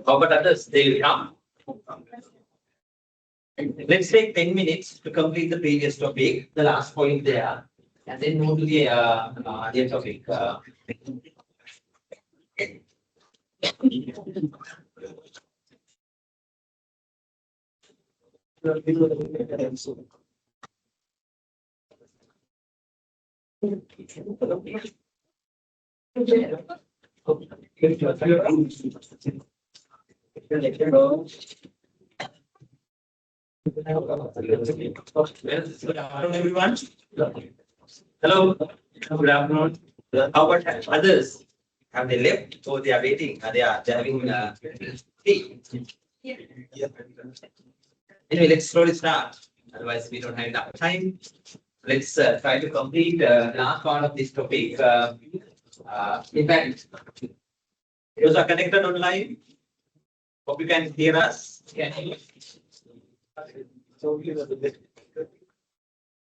How about others? They will come. Let's take 10 minutes to complete the previous topic, the last point there, and then move to the topic. Good afternoon, everyone. Hello. Good afternoon. How about others? Have they left or they are waiting? They are having tea? Yeah. Anyway, let's slowly start. Otherwise, we don't have enough time. Let's try to complete the last part of this topic. In fact, those are connected online. Hope you can hear us. Can you?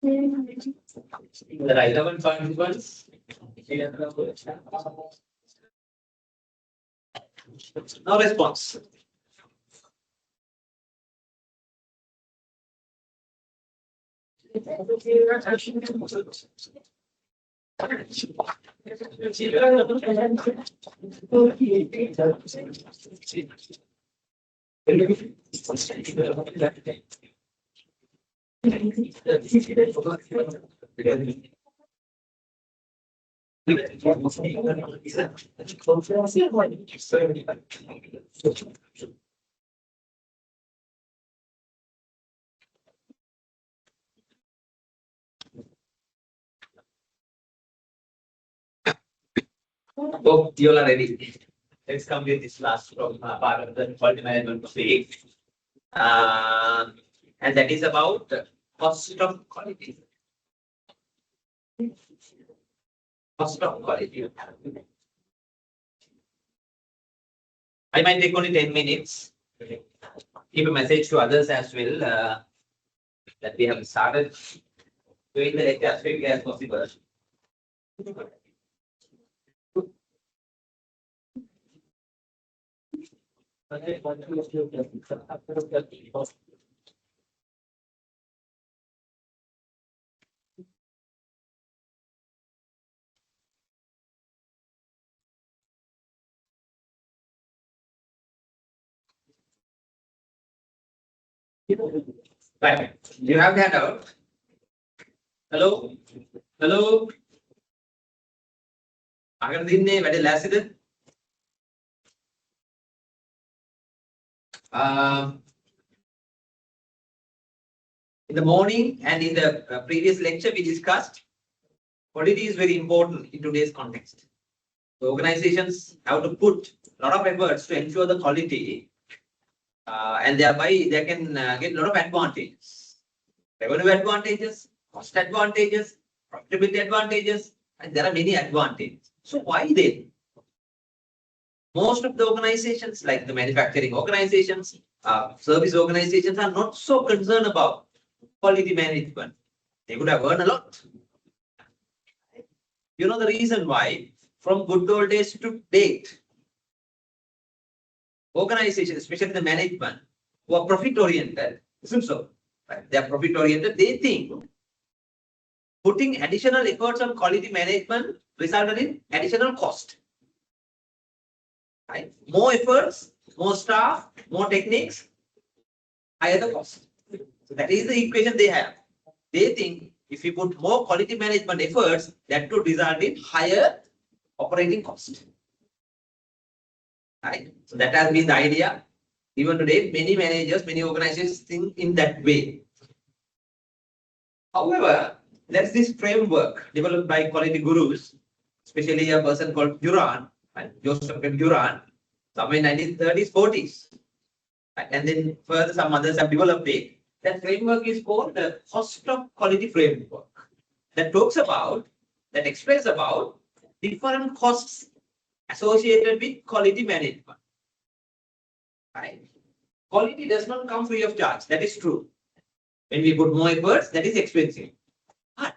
There are 11 participants. No response. Oh, you all are ready. Let's complete this last part of the quality management topic. And that is about cost of quality. Cost of quality. I might take only 10 minutes. Give a message to others as well that we have started doing the lecture as quickly as possible. Right. Do you have the handout? Hello? Hello? අගට දින්නේ වැඩ ලෑස්තිද? In the morning and in the previous lecture, we discussed quality is very important in today's context. So organizations have to put a lot of efforts to ensure the quality, and thereby they can get a lot of advantages. Revenue advantages, cost advantages, profitability advantages, and there are many advantages. So why then? Most of the organizations, like the manufacturing organizations, service organizations, are not so concerned about quality management. They could have earned a lot. You know the reason why? From good old days to date, organizations, especially the management, who are profit oriented, isn't so? Right? They are profit oriented. They think putting additional efforts on quality management resulted in additional cost. Right? More efforts, more staff, more techniques, higher the cost. So that is the equation they have. They think if you put more quality management efforts, that could result in higher operating cost. Right? So that has been the idea. Even today, many managers, many organizations think in that way. However, there's this framework developed by quality gurus, especially a person called Duran, right? Joseph Duran, somewhere in 1930s, 40s. Right? And then further some others have developed it. That framework is called the cost of quality framework. That talks about, that explains about different costs associated with quality management. Right? Quality does not come free of charge. That is true. When we put more efforts, that is expensive. But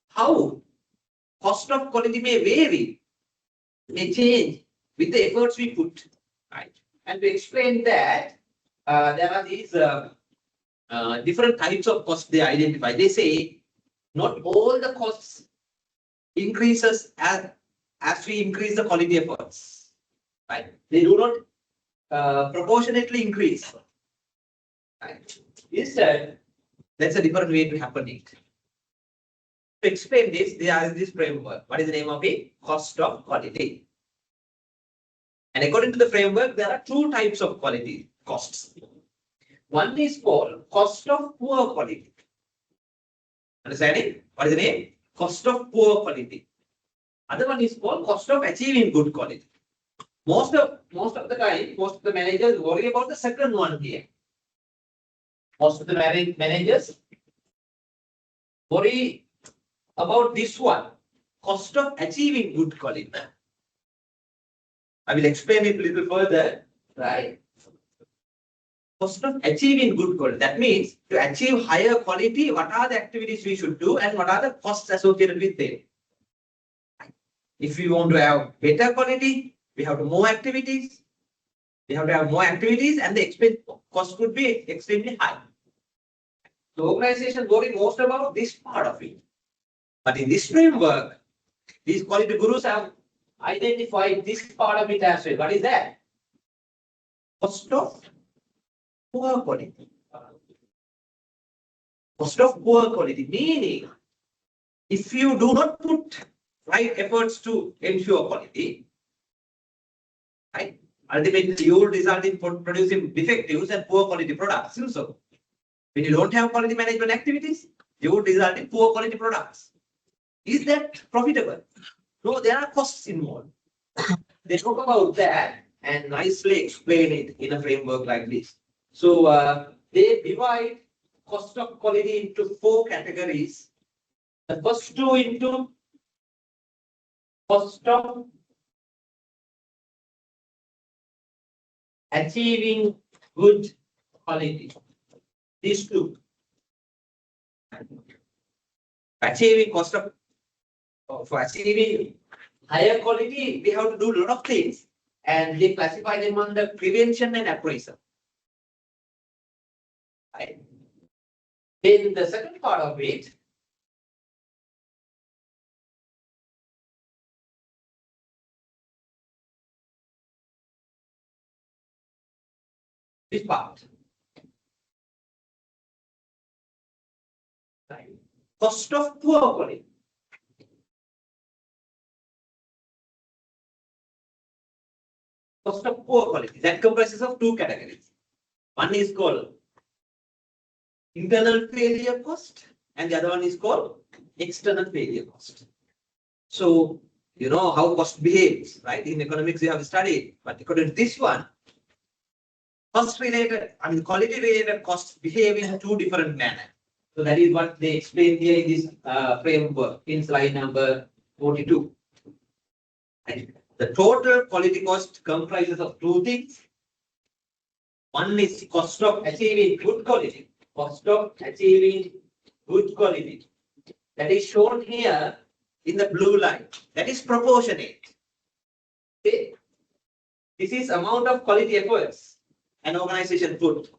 how cost of quality may vary, may change with the efforts we put, right? And to explain that, there are these different types of costs they identify. They say not all the costs increases as we increase the quality efforts, right? They do not proportionately increase. Right? Instead, that's a different way to happen it. To explain this, there is this framework. What is the name of it? Cost of quality. And according to the framework, there are two types of quality costs. One is called cost of poor quality. Understanding? What is the name? Cost of poor quality. Other one is called cost of achieving good quality. Most of the time, most of the managers worry about the second one here. Most of the managers worry about this one, cost of achieving good quality. I will explain it a little further, right? Cost of achieving good quality. That means to achieve higher quality, what are the activities we should do and what are the costs associated with them? If we want to have better quality, we have to more activities. We have to have more activities and the expense cost could be extremely high. The organization worry most about this part of it. But in this framework, these quality gurus have identified this part of it as well. What is that? Cost of poor quality. Cost of poor quality, meaning if you do not put right efforts to ensure quality, right, ultimately you will result in producing defectives and poor quality products. So, when you don't have quality management activities, you would result in poor quality products. Is that profitable? No, there are costs involved. They talk about that and nicely explain it in a framework like this. So they divide cost of quality into 4 categories. The first two into cost of achieving good quality. These two. Achieving cost of for achieving higher quality, we have to do a lot of things, and they classify them under prevention and appraisal. Right. Then the second part of it, this part. Right. Cost of poor quality. Cost of poor quality. That comprises of 2 categories. One is called internal failure cost, and the other one is called external failure cost. So, you know how cost behaves, right? In economics, you have studied, but according to this one, quality related costs behave in 2 different manners. So that is what they explain here in this framework in slide number 42. And the total quality cost comprises of 2 things. One is cost of achieving good quality. Cost of achieving good quality. That is shown here in the blue line. That is proportionate. Okay. This is amount of quality efforts an organization put.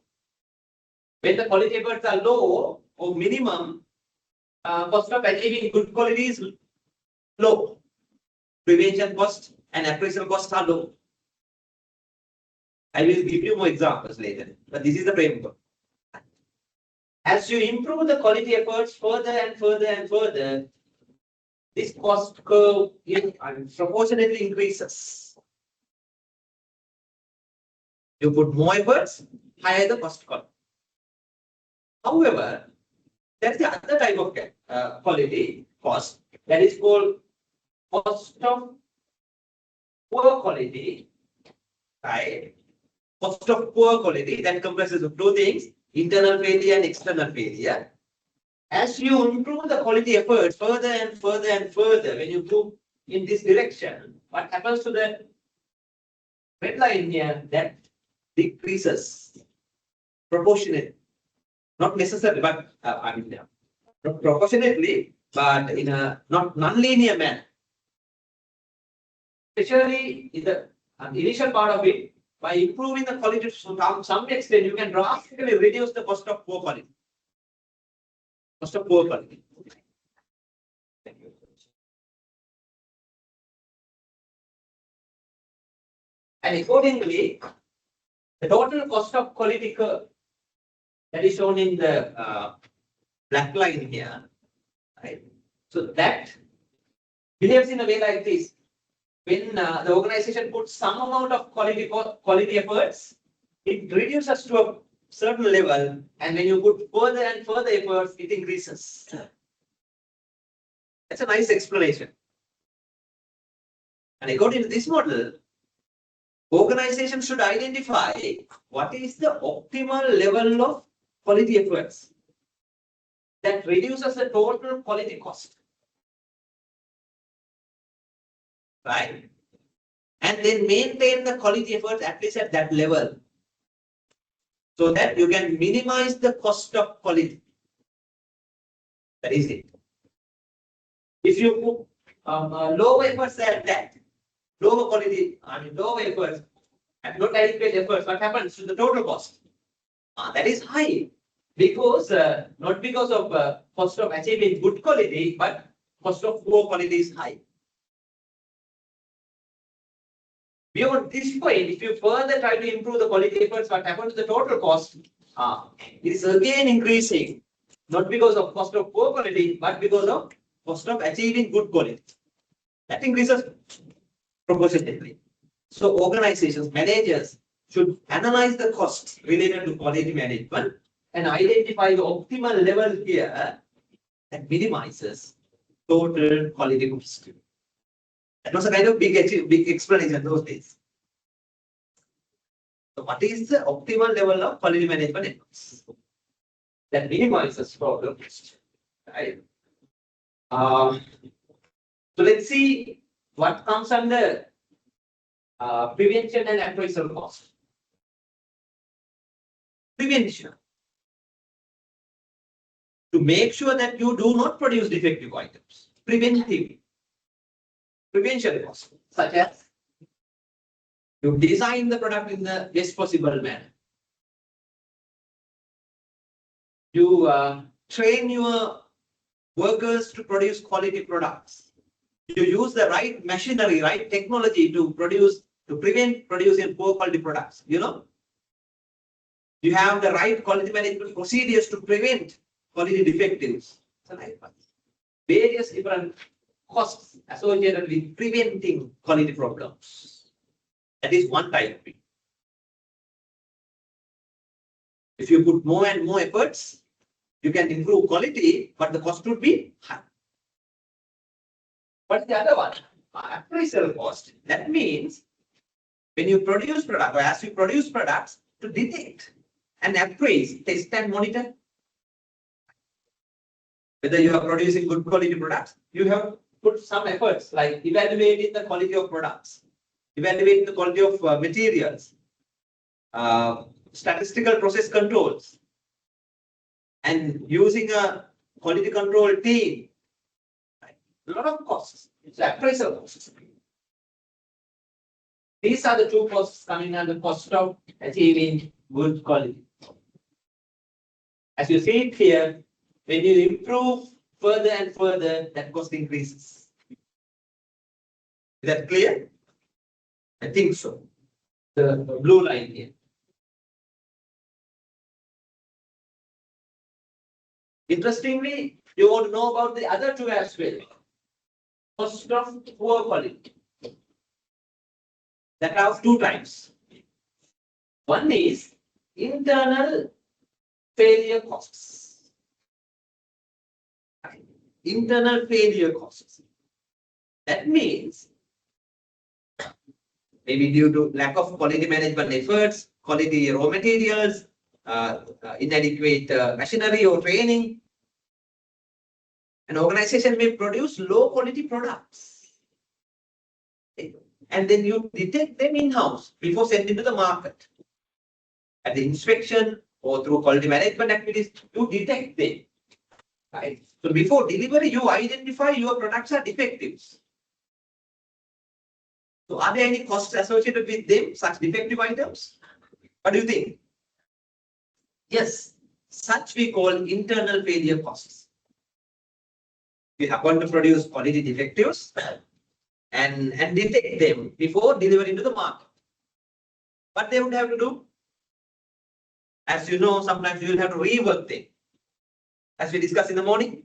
When the quality efforts are low or minimum, cost of achieving good quality is low. Prevention cost and appraisal costs are low. I will give you more examples later, but this is the framework. As you improve the quality efforts further and further and further, this cost curve proportionately increases. You put more efforts, higher the cost curve. However, that's the other type of quality cost that is called cost of poor quality, right? Cost of poor quality that comprises of 2 things, internal failure and external failure. As you improve the quality efforts further and further and further, when you move in this direction, what happens to the red line here? That decreases proportionately. not necessarily, but I mean, not proportionately, but in a not non-linear manner. Especially in the initial part of it, by improving the quality to some extent, you can drastically reduce the cost of poor quality. Cost of poor quality. Thank you. And accordingly, the total cost of quality curve that is shown in the black line here, right? So that behaves in a way like this. When the organization puts some amount of quality efforts, it reduces to a certain level, and when you put further and further efforts, it increases. That's a nice explanation. And according to this model, organization should identify what is the optimal level of quality efforts that reduces the total quality cost. Right? And then maintain the quality efforts at least at that level, so that you can minimize the cost of quality. That is it. If you put lower efforts at that, lower quality, lower efforts, and not adequate efforts, what happens to the total cost? That is high, because not because of cost of achieving good quality, but cost of poor quality is high. Beyond this point, if you further try to improve the quality efforts, what happens to the total cost? It is again increasing, not because of cost of poor quality, but because of cost of achieving good quality. That increases proportionately. So organizations, managers should analyze the costs related to quality management and identify the optimal level here that minimizes total quality cost. That was a kind of big explanation those days. So what is the optimal level of quality management efforts that minimizes total cost? Right? So let's see what comes under prevention and appraisal cost. Prevention. To make sure that you do not produce defective items. Preventive. Prevention cost, such as you design the product in the best possible manner. You train your workers to produce quality products. You use the right machinery, right technology to prevent producing poor quality products. You have the right quality management procedures to prevent quality defectives. So various different costs associated with preventing quality problems. That is one type. If you put more and more efforts, you can improve quality, but the cost would be high. What's the other one? Appraisal cost. That means when you produce products, or as you produce products, to detect and appraise, test and monitor whether you are producing good quality products. You have put some efforts like evaluating the quality of products, evaluating the quality of materials, statistical process controls, and using a quality control team. A lot of costs. It's appraisal costs. These are the two costs coming under cost of achieving good quality. As you see it here, when you improve further and further, that cost increases. Is that clear? I think so. The blue line here. Interestingly, you want to know about the other two as well. Cost of poor quality. That are of two types. One is internal failure costs. Internal failure costs. That means maybe due to lack of quality management efforts, quality raw materials, inadequate machinery or training, an organization may produce low quality products. And then you detect them in-house before sending to the market. At the inspection, or through quality management activities to detect them. Right? So before delivery, you identify your products are defectives. So are there any costs associated with them, such defective items? What do you think? Yes, such we call internal failure costs. We happen to produce quality defectives and detect them before delivery to the market. What they would have to do? As you know, sometimes you will have to rework them. As we discussed in the morning,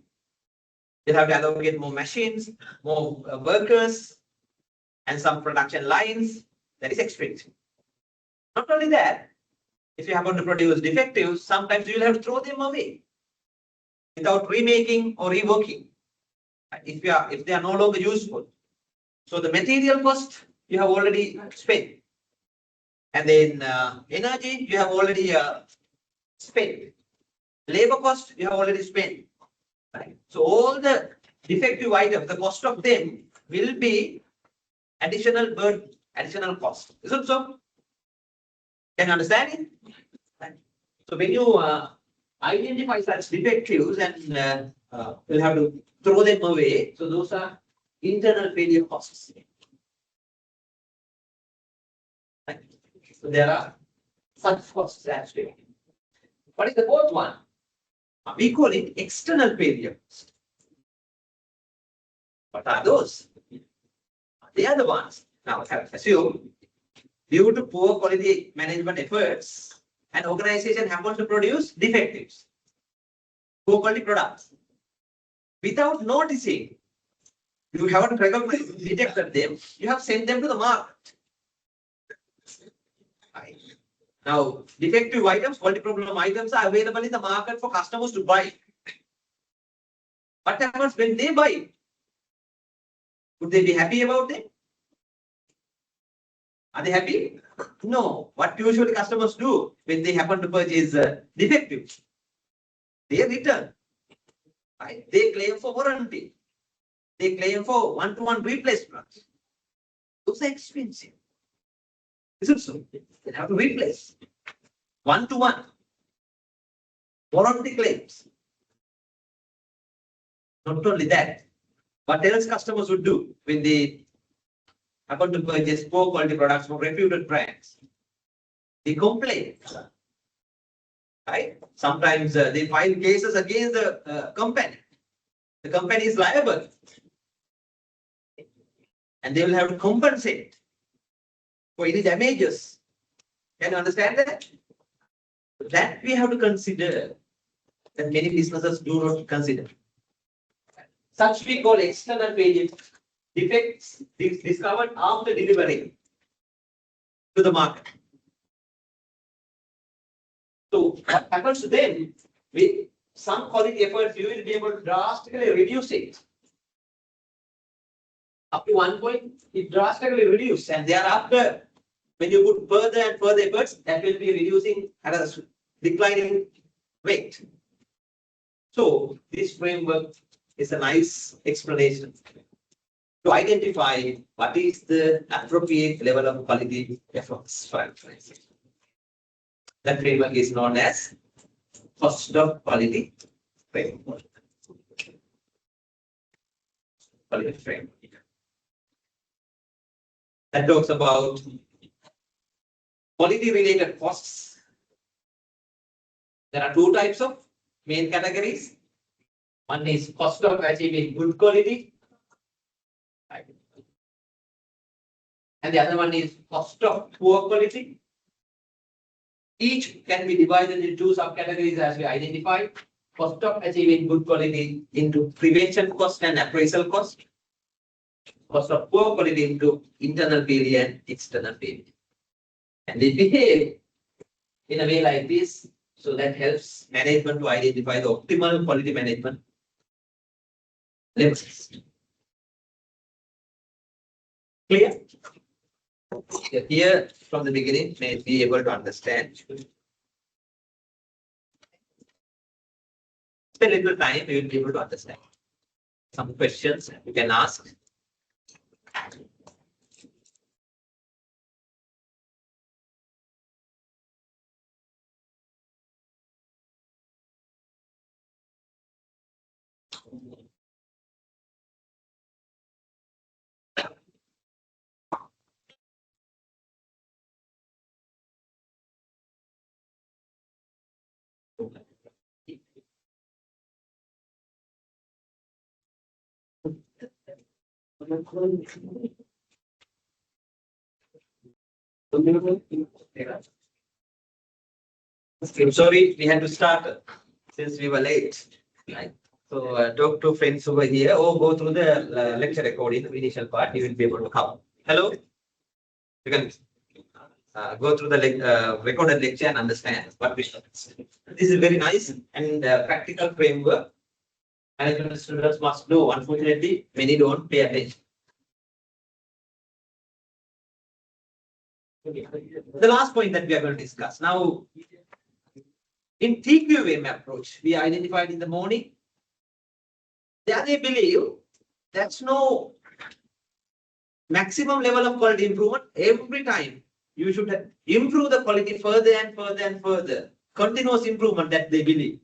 you'll have to allocate more machines, more workers, and some production lines. That is expensive. Not only that, if you happen to produce defectives, sometimes you will have to throw them away without remaking or reworking. If they are no longer useful. So the material cost you have already spent. And then energy you have already spent. Labor cost you have already spent. Right? So all the defective items, the cost of them will be additional burden, additional cost. Isn't so? Can you understand it? Right. So when you identify such defectives and you'll have to throw them away. So those are internal failure costs. Right. So there are such costs as well. What is the fourth one? We call it external failure. What are those? They are the ones. Now, assume due to poor quality management efforts, an organization happens to produce defectives, poor quality products. Without noticing, you haven't recognized, detected them, you have sent them to the market. Right. Now, defective items, quality problem items are available in the market for customers to buy. What happens when they buy? Would they be happy about them? Are they happy? No. What usually customers do when they happen to purchase defective? They return. Right? They claim for warranty. They claim for one-to-one replacement. Those are expensive. Isn't so? They have to replace. One-to-one. Warranty claims. Not only that, what else customers would do when they happen to purchase poor quality products from reputed brands? They complain. Right? Sometimes they file cases against the company. The company is liable. And they will have to compensate for any damages. Can you understand that? That we have to consider, that many businesses do not consider. Such we call external failure defects discovered after delivery to the market. So what happens to them? With some quality efforts, you will be able to drastically reduce it. Up to one point, it drastically reduces, and thereafter, when you put further and further efforts, that will be reducing at a declining rate. So this framework is a nice explanation to identify what is the appropriate level of quality efforts for organization. That framework is known as cost of quality framework. Quality framework. That talks about quality related costs. There are two types of main categories. One is cost of achieving good quality. And the other one is cost of poor quality. Each can be divided into two subcategories as we identified. Cost of achieving good quality into prevention cost and appraisal cost. Cost of poor quality into internal failure and external failure. And they behave in a way like this, so that helps management to identify the optimal quality management levels. Clear? Here from the beginning, may be able to understand. Spend a little time, you will be able to understand. Some questions you can ask. I'm sorry, we had to start since we were late. Right. So talk to friends over here or go through the lecture recording, the initial part, you will be able to come. Hello? You can go through the recorded lecture and understand what we This is very nice and practical framework. And students must know. Unfortunately, many don't pay attention. The last point that we are going to discuss. Now, in TQM approach, we identified in the morning. There they believe that's no maximum level of quality improvement. Every time you should improve the quality further and further and further. Continuous improvement that they believe.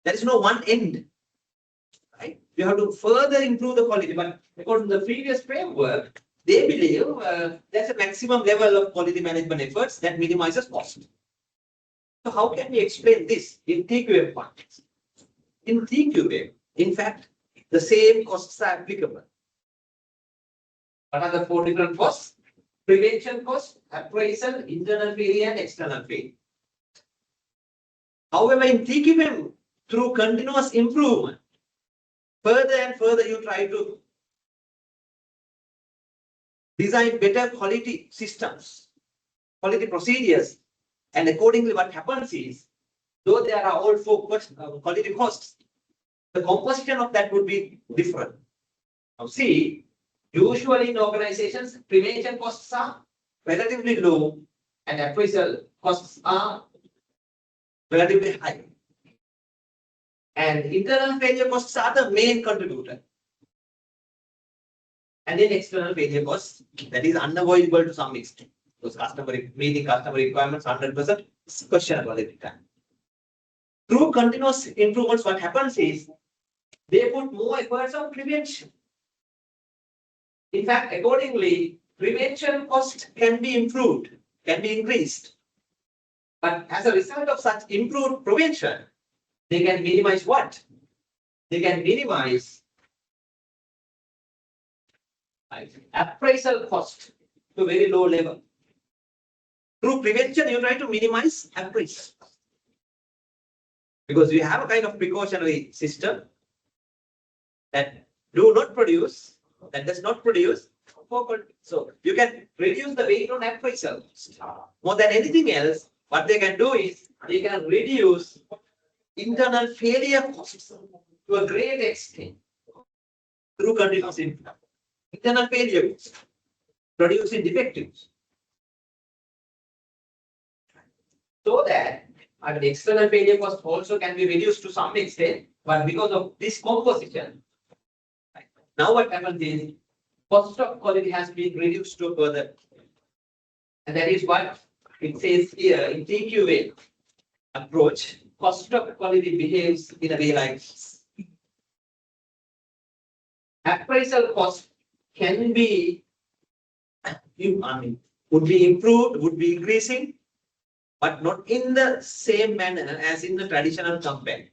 There is no one end. Right? You have to further improve the quality. But according to the previous framework, they believe there's a maximum level of quality management efforts that minimizes cost. So how can we explain this in TQM context? In TQM, in fact, the same costs are applicable. What are the four different costs? Prevention cost, appraisal, internal failure, and external failure. However, in TQM, through continuous improvement, further and further you try to design better quality systems, quality procedures, and accordingly what happens is, though there are all four quality costs, the composition of that would be different. Now see, usually in organizations, prevention costs are relatively low and appraisal costs are relatively high. And internal failure costs are the main contributor. And then external failure costs, that is unavoidable to some extent. Those meeting customer requirements 100% is questionable every time. Through continuous improvements, what happens is they put more efforts on prevention. In fact, accordingly, prevention cost can be improved, can be increased. But as a result of such improved prevention, they can minimize what? They can minimize appraisal cost to a very low level. Through prevention, you try to minimize appraisal. Because we have a kind of precautionary system that does not produce. So you can reduce the weight on appraisal. More than anything else, what they can do is they can reduce internal failure costs to a great extent through continuous improvement. Internal failure costs, producing defectives. So that the external failure cost also can be reduced to some extent, but because of this composition, now what happens is cost of quality has been reduced to further. And that is what it says here in TQA approach, cost of quality behaves in a way like this. Appraisal cost can be, would be improved, would be increasing, but not in the same manner as in the traditional campaign.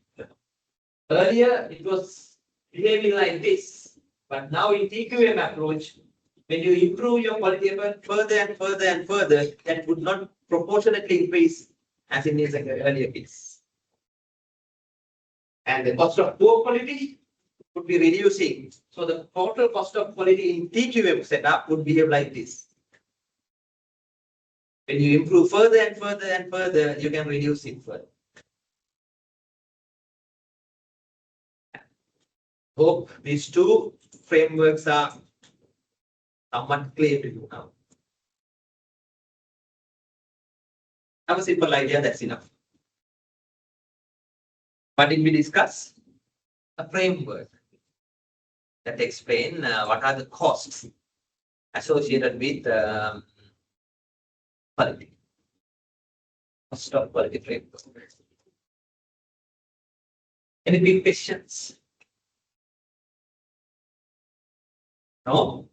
Earlier, it was behaving like this, but now in TQM approach, when you improve your quality effort further and further and further, that would not proportionately increase as in the earlier case. And the cost of poor quality would be reducing. So the total cost of quality in TQM setup would behave like this. When you improve further and further and further, you can reduce it further. Hope these two frameworks are somewhat clear to you now. Have a simple idea, that's enough. What did we discuss? A framework that explain what are the costs associated with quality. Cost of quality framework. Any big questions? No?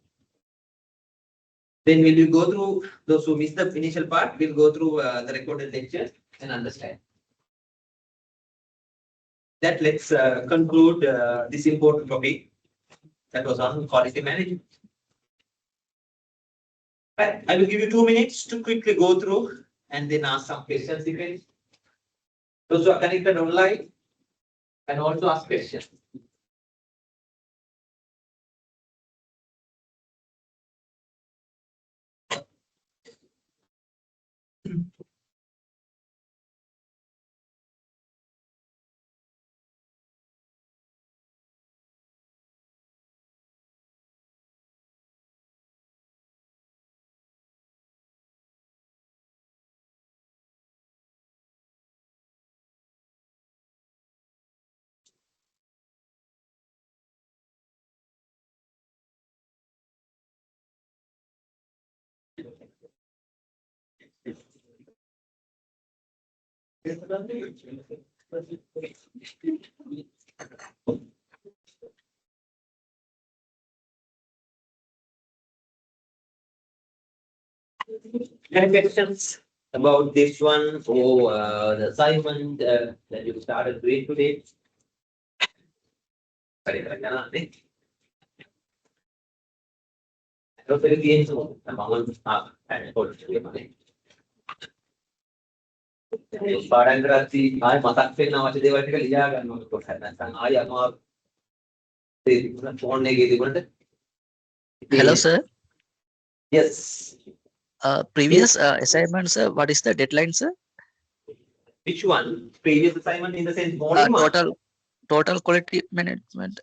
Then will you go through those who missed the initial part? We'll go through the recorded lecture and understand. That let's conclude this important topic that was on quality management. Right. I will give you 2 minutes to quickly go through and then ask some questions. Those who are connected online can also ask questions. Any questions about this one or the assignment that you started doing today? පාඩම් කරද්දී ආයෙ මතක් වෙන අවශ්‍ය දේවල් ටික ලියා ගන්න ඕනේ කොට නැත්නම් ආයෙ අමාරු ෆෝන් එකේ තිබුණට. Hello, sir. Yes. Previous assignment, sir. What is the deadline, sir? Which one? Previous assignment in the sense morning mark? Total quality management.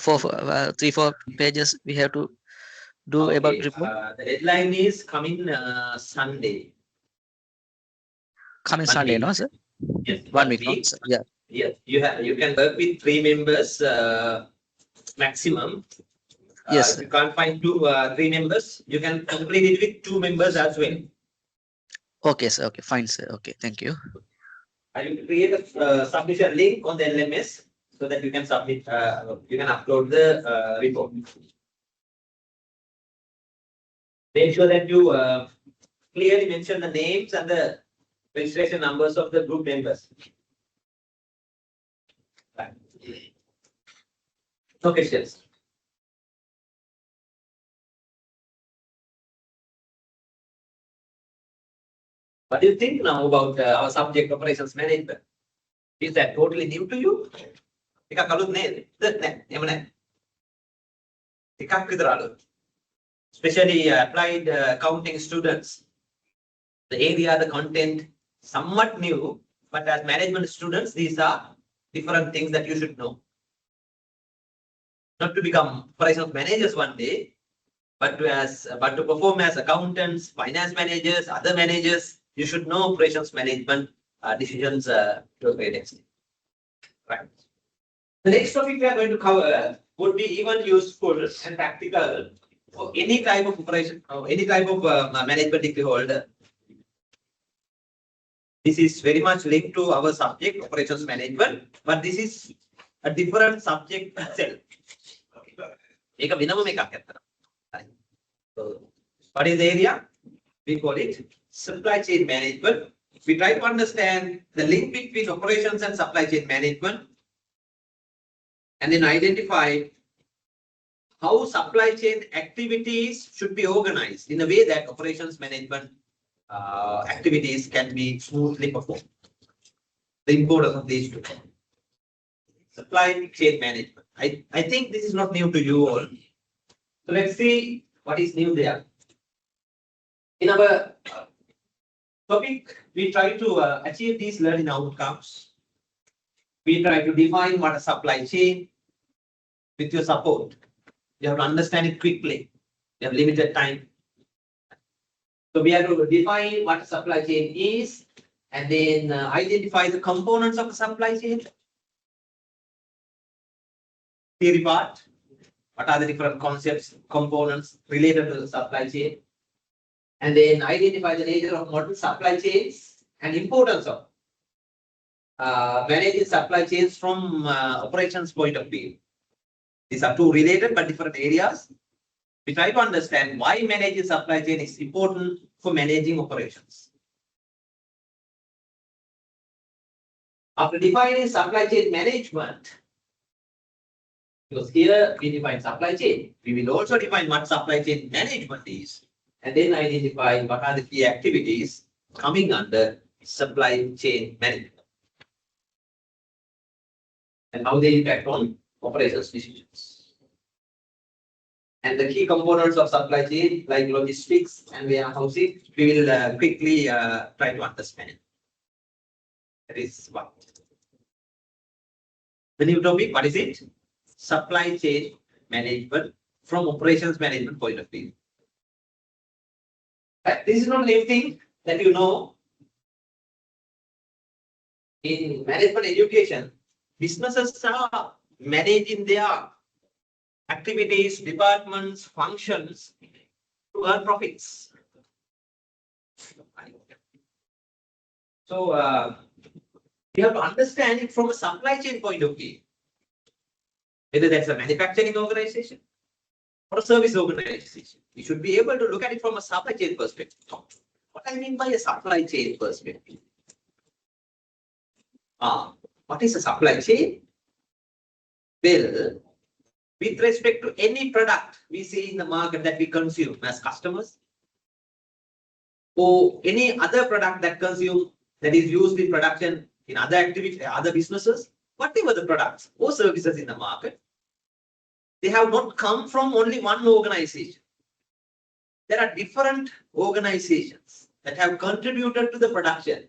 For 3-4 pages we have to do about report. The deadline is coming Sunday. Coming Sunday, no, sir? Yes. 1 week, no, sir. Yeah. Yes. You can work with 3 members maximum. Yes. If you can't find 3 members, you can complete it with 2 members as well. Okay, sir. Okay, fine, sir. Okay, thank you. I will create a submission link on the LMS so that you can submit. You can upload the report. Make sure that you clearly mention the names and the registration numbers of the group members. Right. No questions. What do you think now about our subject operations management? Is that totally new to you? එකක් අලුත් නේද? නෑ එහෙම නෑ. එකක් විතර අලුත්. Especially applied accounting students. The area, the content, somewhat new, but as management students, these are different things that you should know. Not to become operations managers one day, but to perform as accountants, finance managers, other managers, you should know operations management decisions to a great extent. Right. The next topic we are going to cover would be even useful and practical for any type of operation or any type of management degree holder. This is very much linked to our subject, operations management, but this is a different subject itself. ඒක වෙනම එකක් අතර. So what is the area? We call it supply chain management. We try to understand the link between operations and supply chain management, and then identify how supply chain activities should be organized in a way that operations management activities can be smoothly performed. The importance of these two. Supply chain management. I think this is not new to you all. So let's see what is new there. In our topic, we try to achieve these learning outcomes. We try to define what a supply chain with your support. You have to understand it quickly. You have limited time. So we have to define what a supply chain is and then identify the components of the supply chain. Theory part. What are the different concepts, components related to the supply chain? And then identify the nature of modern supply chains and importance of managing supply chains from operations point of view. These are two related but different areas. We try to understand why managing supply chain is important for managing operations. After defining supply chain management, because here we define supply chain, we will also define what supply chain management is, and then identify what are the key activities coming under supply chain management and how they impact on operations decisions. And the key components of supply chain, like logistics and warehousing, we will quickly try to understand. That is what. The new topic, what is it? Supply chain management from operations management point of view. This is not anything that you know. In management education, businesses are managing their activities, departments, functions to earn profits. So we have to understand it from a supply chain point of view. Whether that's a manufacturing organization or a service organization, we should be able to look at it from a supply chain perspective. What I mean by a supply chain perspective? What is a supply chain? Well, with respect to any product we see in the market that we consume as customers, or any other product that that is used in production in other activities, other businesses, whatever the products or services in the market, they have not come from only one organization. There are different organizations that have contributed to the production.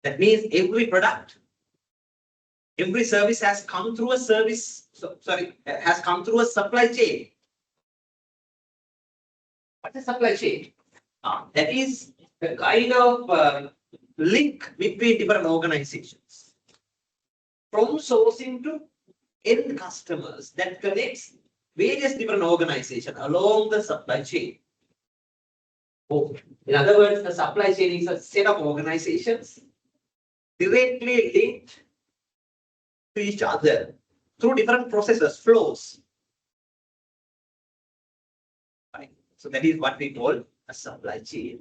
That means every product, every service has come through a has come through a supply chain. What is supply chain? That is the kind of link between different organizations. From sourcing to end customers that connects various different organizations along the supply chain. In other words, the supply chain is a set of organizations directly linked to each other through different processes, flows. Right. So that is what we call a supply chain.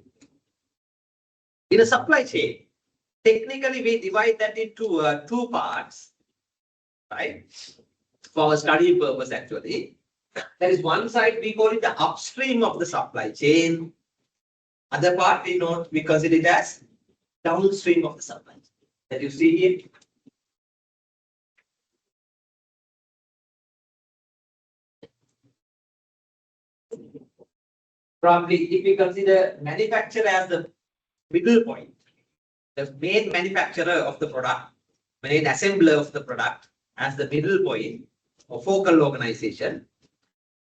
In a supply chain, technically we divide that into two parts, right? For our study purpose, actually. There is one side, we call it the upstream of the supply chain. Other part, we consider it as downstream of the supply chain. That you see here. Probably, if we consider manufacturer as the middle point, the main manufacturer of the product, main assembler of the product as the middle point or focal organization,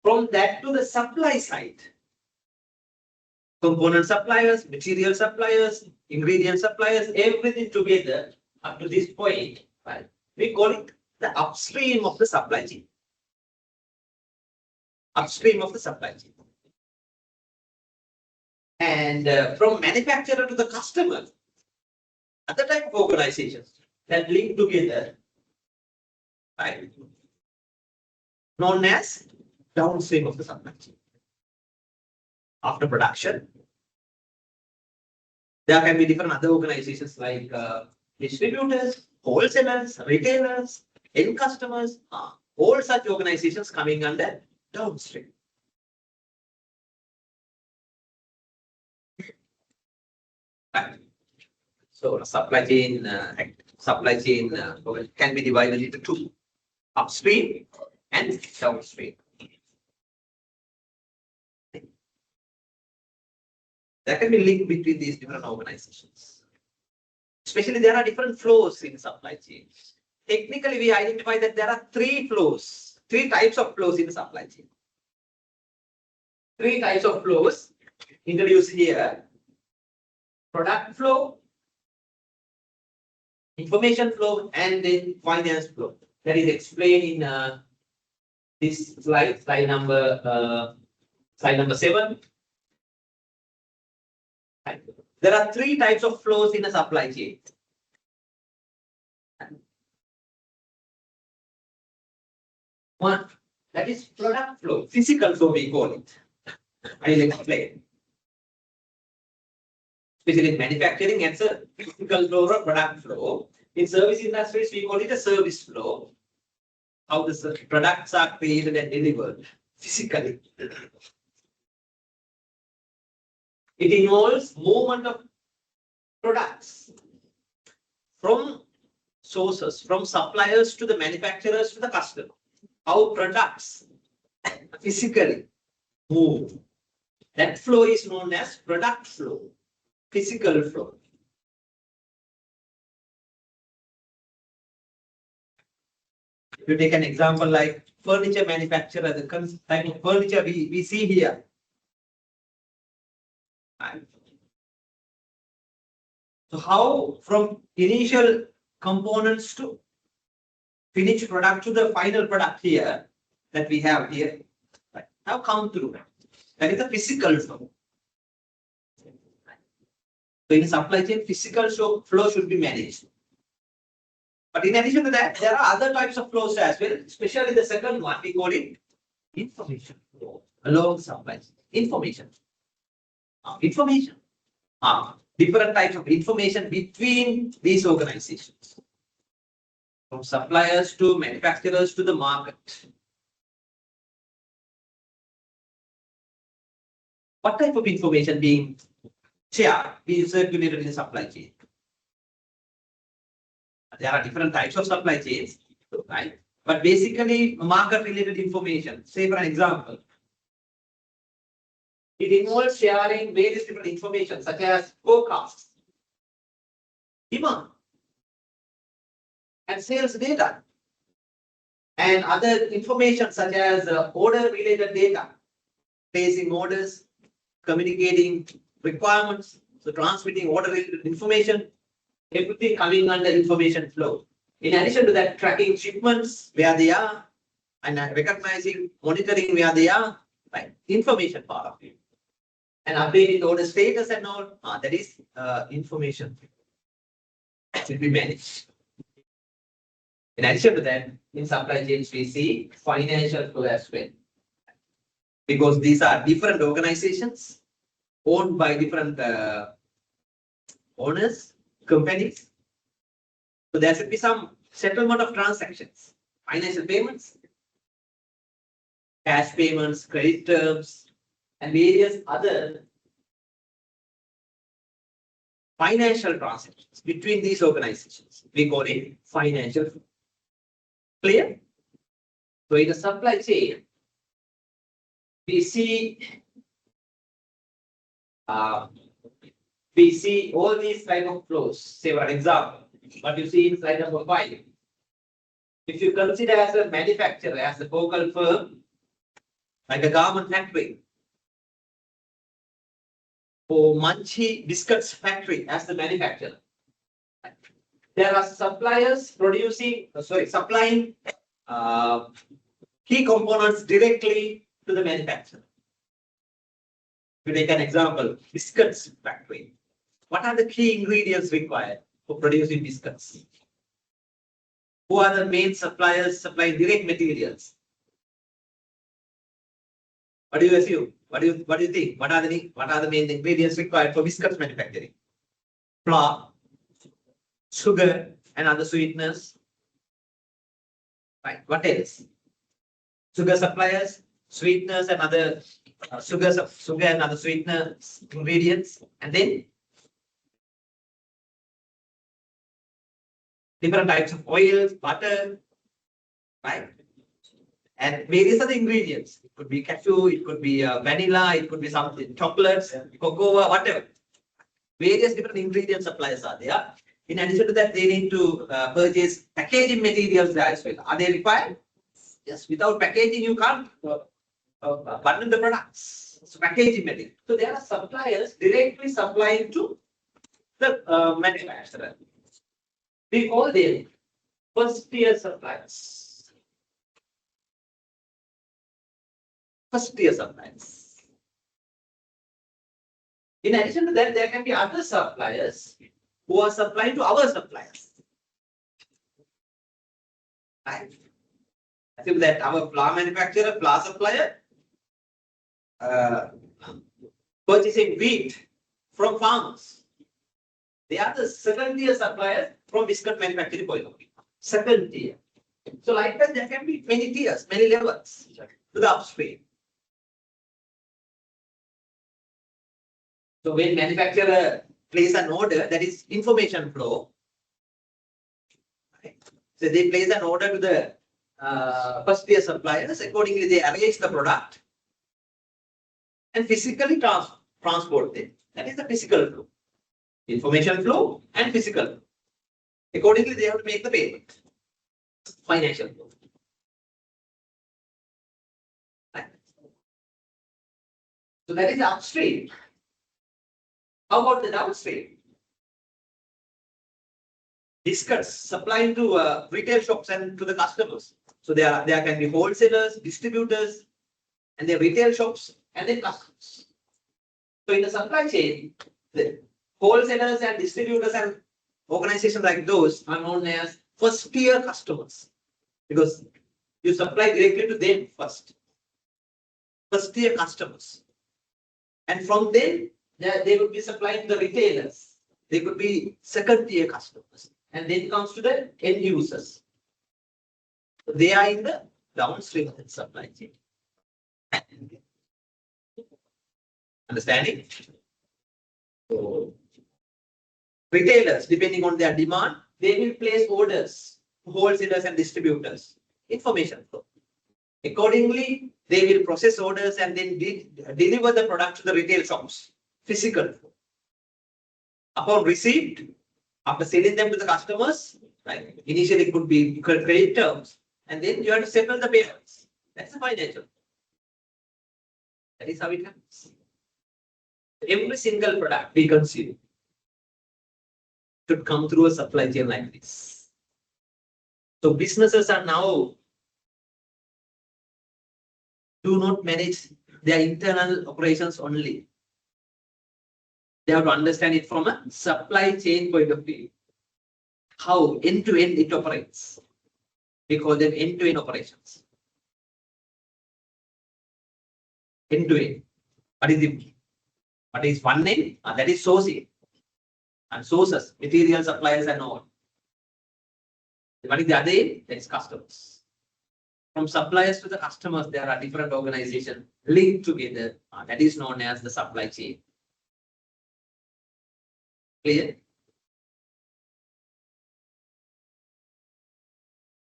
from that to the supply side, component suppliers, material suppliers, ingredient suppliers, everything together up to this point, right? We call it the upstream of the supply chain. Upstream of the supply chain. And from manufacturer to the customer, other type of organizations that link together, right? Known as downstream of the supply chain. After production, there can be different other organizations like distributors, wholesalers, retailers, end customers, all such organizations coming under downstream. Right. So supply chain can be divided into two: upstream and downstream. There can be link between these different organizations. Especially there are different flows in supply chain. Technically, we identify that there are three types of flows in the supply chain. Three types of flows introduced here: product flow, information flow, and then finance flow. That is explained in this slide number 7. There are three types of flows in a supply chain. One, that is product flow, physical flow we call it. I'll explain. Especially in manufacturing, it's a physical flow or product flow. In service industries, we call it a service flow. How the products are created and delivered physically. It involves movement of products from sources, from suppliers to the manufacturers to the customer. How products physically move. That flow is known as product flow, physical flow. If you take an example like furniture manufacturer, the type of furniture we see here. So how from initial components to finished product to the final product here that we have here, right, have come through. That is the physical flow. So in supply chain, physical flow should be managed. But in addition to that, there are other types of flows as well, especially the second one, we call it information flow along supply chain. Information. Information. Different types of information between these organizations. From suppliers to manufacturers to the market. What type of information being shared, being circulated in the supply chain? There are different types of supply chains, right? But basically, market-related information. Say for an example, it involves sharing various different information such as forecasts, demand, and sales data, and other information such as order-related data, placing orders, communicating requirements, so transmitting order-related information, everything coming under information flow. In addition to that, tracking shipments where they are and recognizing, monitoring where they are, right? Information part of it. And updating order status and all, that is information should be managed. In addition to that, in supply chains, we see financial flow as well. Because these are different organizations owned by different owners, companies. So there should be some settlement of transactions, financial payments, cash payments, credit terms, and various other financial transactions between these organizations. We call it financial flow. Clear? So in the supply chain, we see all these type of flows. Say for example, what you see in slide number 5. If you consider as a manufacturer, as a local firm, like a garment factory, or Munchie Biscuits factory as the manufacturer, there are suppliers supplying key components directly to the manufacturer. To take an example, biscuits factory. What are the key ingredients required for producing biscuits? Who are the main suppliers supplying direct materials? What do you assume? What do you think? What are the main ingredients required for biscuits manufacturing? Flour, sugar, and other sweeteners. Right. What else? Sugar suppliers, sweeteners, and other sugar and other sweetener ingredients, and then different types of oils, butter, right? And various other ingredients. It could be cashew, it could be vanilla, it could be something, chocolates, cocoa, whatever. Various different ingredient suppliers are there. In addition to that, they need to purchase packaging materials as well. Are they required? Yes, without packaging, you can't bundle the products. So packaging material. So there are suppliers directly supplying to the manufacturer. We call them first tier suppliers. First tier suppliers. In addition to that, there can be other suppliers who are supplying to our suppliers. Right? Assume that our flour manufacturer, flour supplier, purchasing wheat from farmers. They are the second tier suppliers from biscuit manufacturing point of view. Second tier. So like that, there can be many tiers, many levels to the upstream. So when manufacturer place an order, that is information flow. Right? So they place an order to the first tier suppliers. Accordingly, they arrange the product and physically transport them. That is the physical flow. Information flow and physical flow. Accordingly, they have to make the payment. Financial flow. Right? So that is upstream. How about the downstream? Biscuits supplying to retail shops and to the customers. So there can be wholesalers, distributors, and the retail shops and then customers. So in the supply chain, the wholesalers and distributors and organizations like those are known as first tier customers because you supply directly to them first. First tier customers. And from them, they would be supplying to the retailers. They could be second tier customers. And then comes to the end users. They are in the downstream of the supply chain. Understanding? So, retailers, depending on their demand, they will place orders to wholesalers and distributors. Information flow. Accordingly, they will process orders and then deliver the product to the retail shops. Physical flow. Upon receipt, after selling them to the customers, right? Initially it could be credit terms, and then you have to settle the payments. That's the financial. That is how it happens. Every single product we consume should come through a supply chain like this. So businesses are now do not manage their internal operations only. They have to understand it from a supply chain point of view. How end to end it operates. We call them end to end operations. End to end. What is one end? That is sourcing. And sources, material suppliers and all. What is the other end? That is customers. From suppliers to the customers, there are different organizations linked together. That is known as the supply chain. Clear?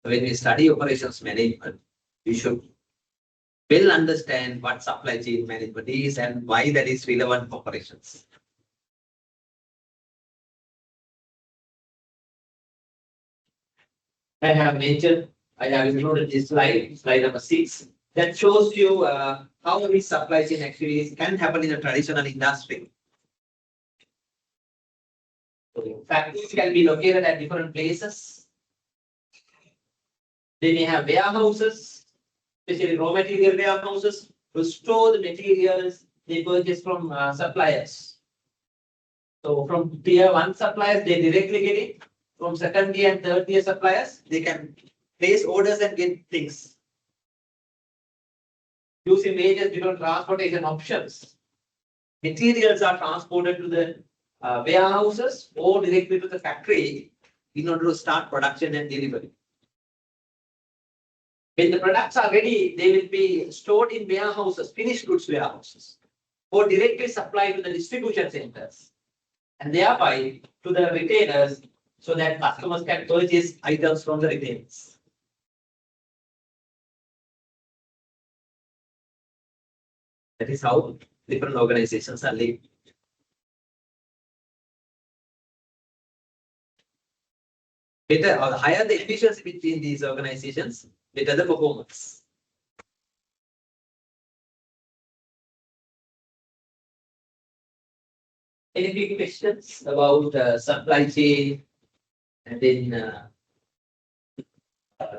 When we study operations management, we should well understand what supply chain management is and why that is relevant for operations. I have included this slide number 6, that shows you how these supply chain activities can happen in a traditional industry. So factories can be located at different places. They may have warehouses, especially raw material warehouses, to store the materials they purchase from suppliers. So from tier 1 suppliers, they directly get it. From second tier and third tier suppliers, they can place orders and get things. Using various different transportation options, materials are transported to the warehouses or directly to the factory in order to start production and delivery. When the products are ready, they will be stored in warehouses, finished goods warehouses, or directly supplied to the distribution centers, and thereby to the retailers so that customers can purchase items from the retailers. That is how different organizations are linked. Better or higher the efficiency between these organizations, better the performance. Any big questions about supply chain and then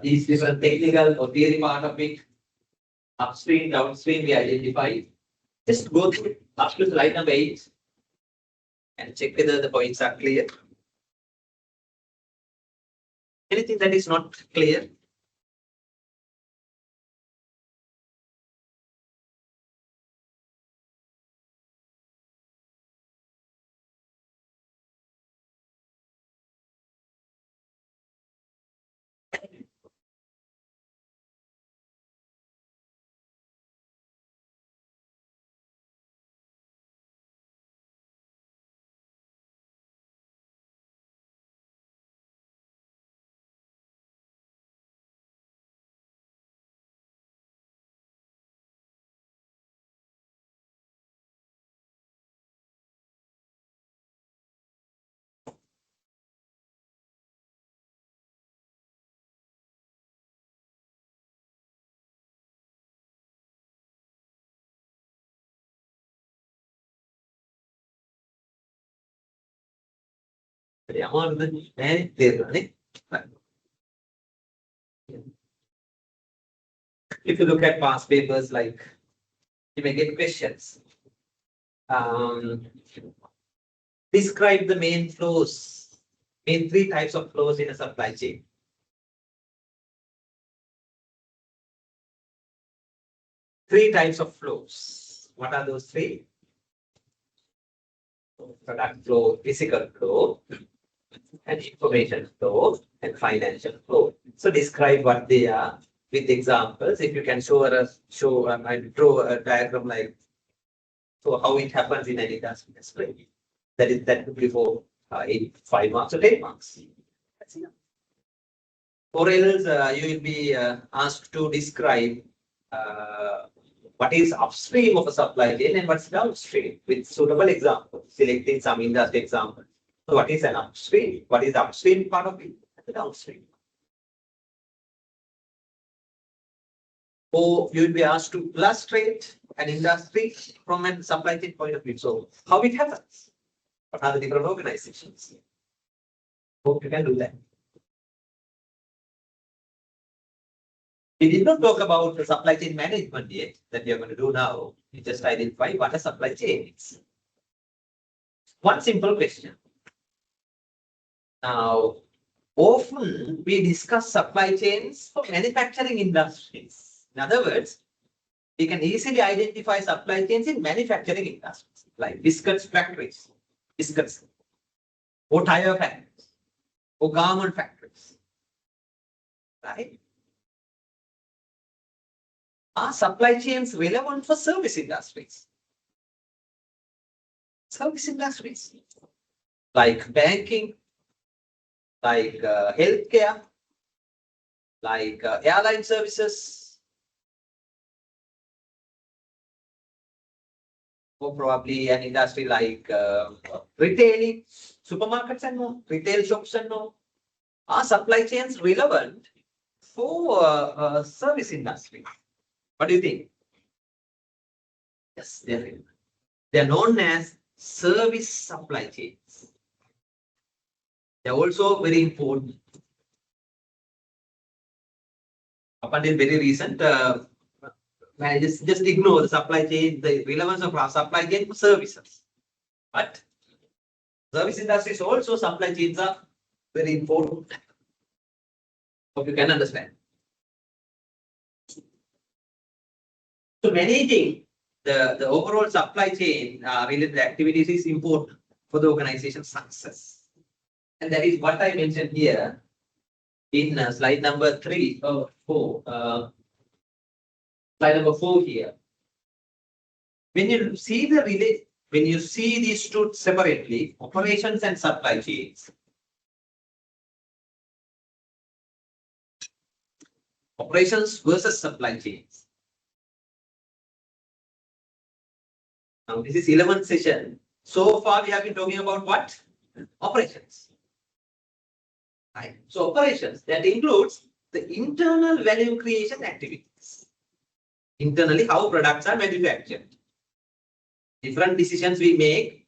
these different technical or theory part of it? Upstream, downstream, we identified. Just go through up to slide number 8 and check whether the points are clear. Anything that is not clear? If you look at past papers, like you may get questions. Describe the main flows, main three types of flows in a supply chain. Three types of flows. What are those three? Product flow, physical flow, and information flow, and financial flow. So describe what they are with examples. If you can show and draw a diagram like so how it happens in any industry. That's great. That could be for 5 marks or 10 marks. That's enough. Or else you will be asked to describe what is upstream of a supply chain and what's downstream with suitable examples, selecting some industry examples. So what is an upstream? What is the upstream part of it? The downstream. Or you will be asked to illustrate an industry from a supply chain point of view. So how it happens? What are the different organizations? Hope you can do that. We did not talk about the supply chain management yet, that we are going to do now. We just identify what a supply chain is. One simple question. Now, often we discuss supply chains for manufacturing industries. In other words, we can easily identify supply chains in manufacturing industries, like biscuits factories, biscuits, or tire factories, or garment factories, right? Are supply chains relevant for service industries? Service industries, like banking, like healthcare, like airline services, or probably an industry like retailing, supermarkets and more, retail shops and more. Are supply chains relevant for service industry? What do you think? Yes, they are relevant. They are known as service supply chains. They are also very important. Up until very recent, just ignore the supply chain, the relevance of our supply chain for services. But service industries also supply chains are very important. Hope you can understand. So managing the overall supply chain related activities is important for the organization's success. And that is what I mentioned here in slide number 4. Slide number 4 here. When you see these two separately, operations and supply chains. Operations versus supply chains. Now this is 11th session. So far we have been talking about what? Operations. Right. So operations, that includes the internal value creation activities. Internally, how products are manufactured. Different decisions we make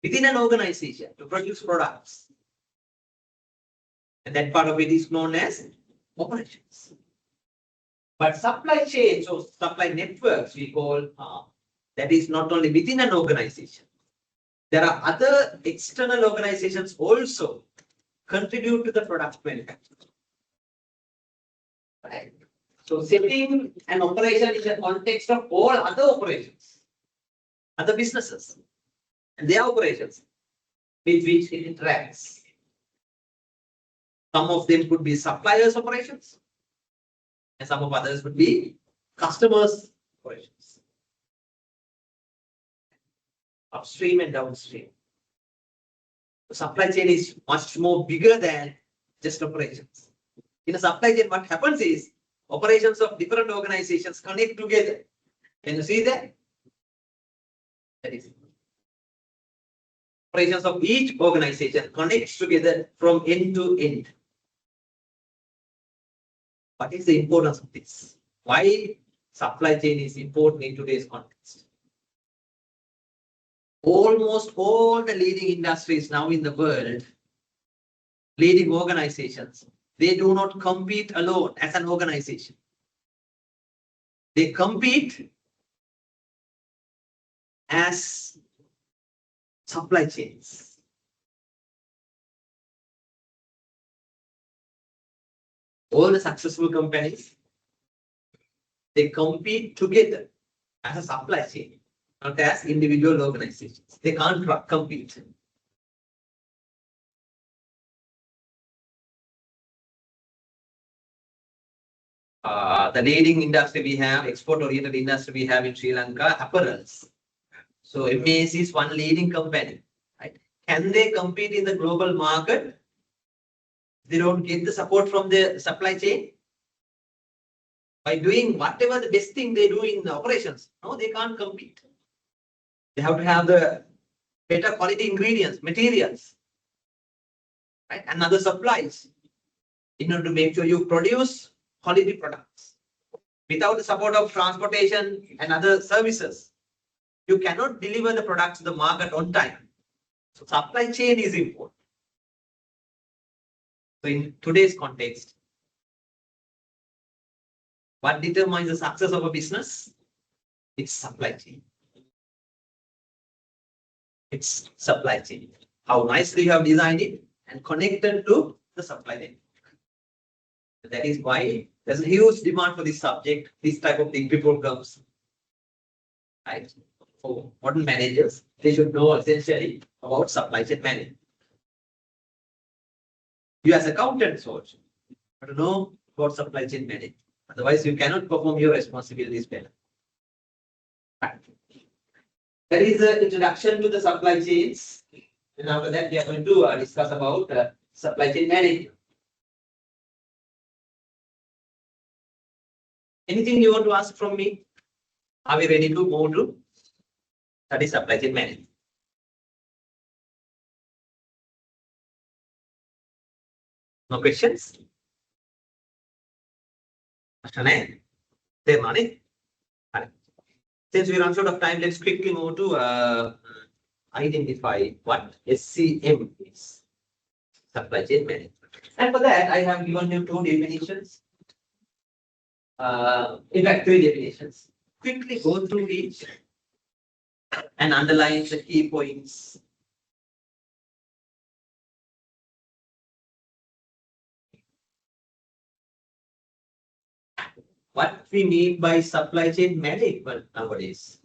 within an organization to produce products. And that part of it is known as operations. But supply chains or supply networks we call that is not only within an organization. There are other external organizations also contribute to the product manufacture. Right. So setting an operation in the context of all other operations, other businesses, and their operations with which it interacts. Some of them could be suppliers' operations, and some of others would be customers' operations. Upstream and downstream. The supply chain is much more bigger than just operations. In a supply chain, what happens is operations of different organizations connect together. Can you see that? That is it. Operations of each organization connects together from end to end. What is the importance of this? Why supply chain is important in today's context? Almost all the leading industries now in the world leading organizations, they do not compete alone as an organization. They compete as supply chains. All the successful companies, they compete together as a supply chain, not as individual organizations. They can't compete. The leading industry we have, export-oriented industry we have in Sri Lanka, apparels. So MAS is one leading company. Right? Can they compete in the global market? They don't get the support from the supply chain. By doing whatever the best thing they do in the operations, no, they can't compete. They have to have the better quality ingredients, materials, right? And other supplies in order to make sure you produce quality products. Without the support of transportation and other services, you cannot deliver the products to the market on time. So supply chain is important. So in today's context, what determines the success of a business? It's supply chain. It's supply chain. How nicely you have designed it and connected to the supply chain. That is why there's a huge demand for this subject, this type of thing before comes. Right? For modern managers, they should know essentially about supply chain management. You as accountants also have to know about supply chain management. Otherwise, you cannot perform your responsibilities better. Right. That is the introduction to the supply chains. And after that, we are going to discuss about supply chain management. Anything you want to ask from me? Are we ready to move to study supply chain management? No questions? Since we run short of time, let's quickly move to identify what SCM is. Supply chain management. And for that, I have given you two definitions. In fact, three definitions. Quickly go through each and underline the key points. What we mean by supply chain management nowadays?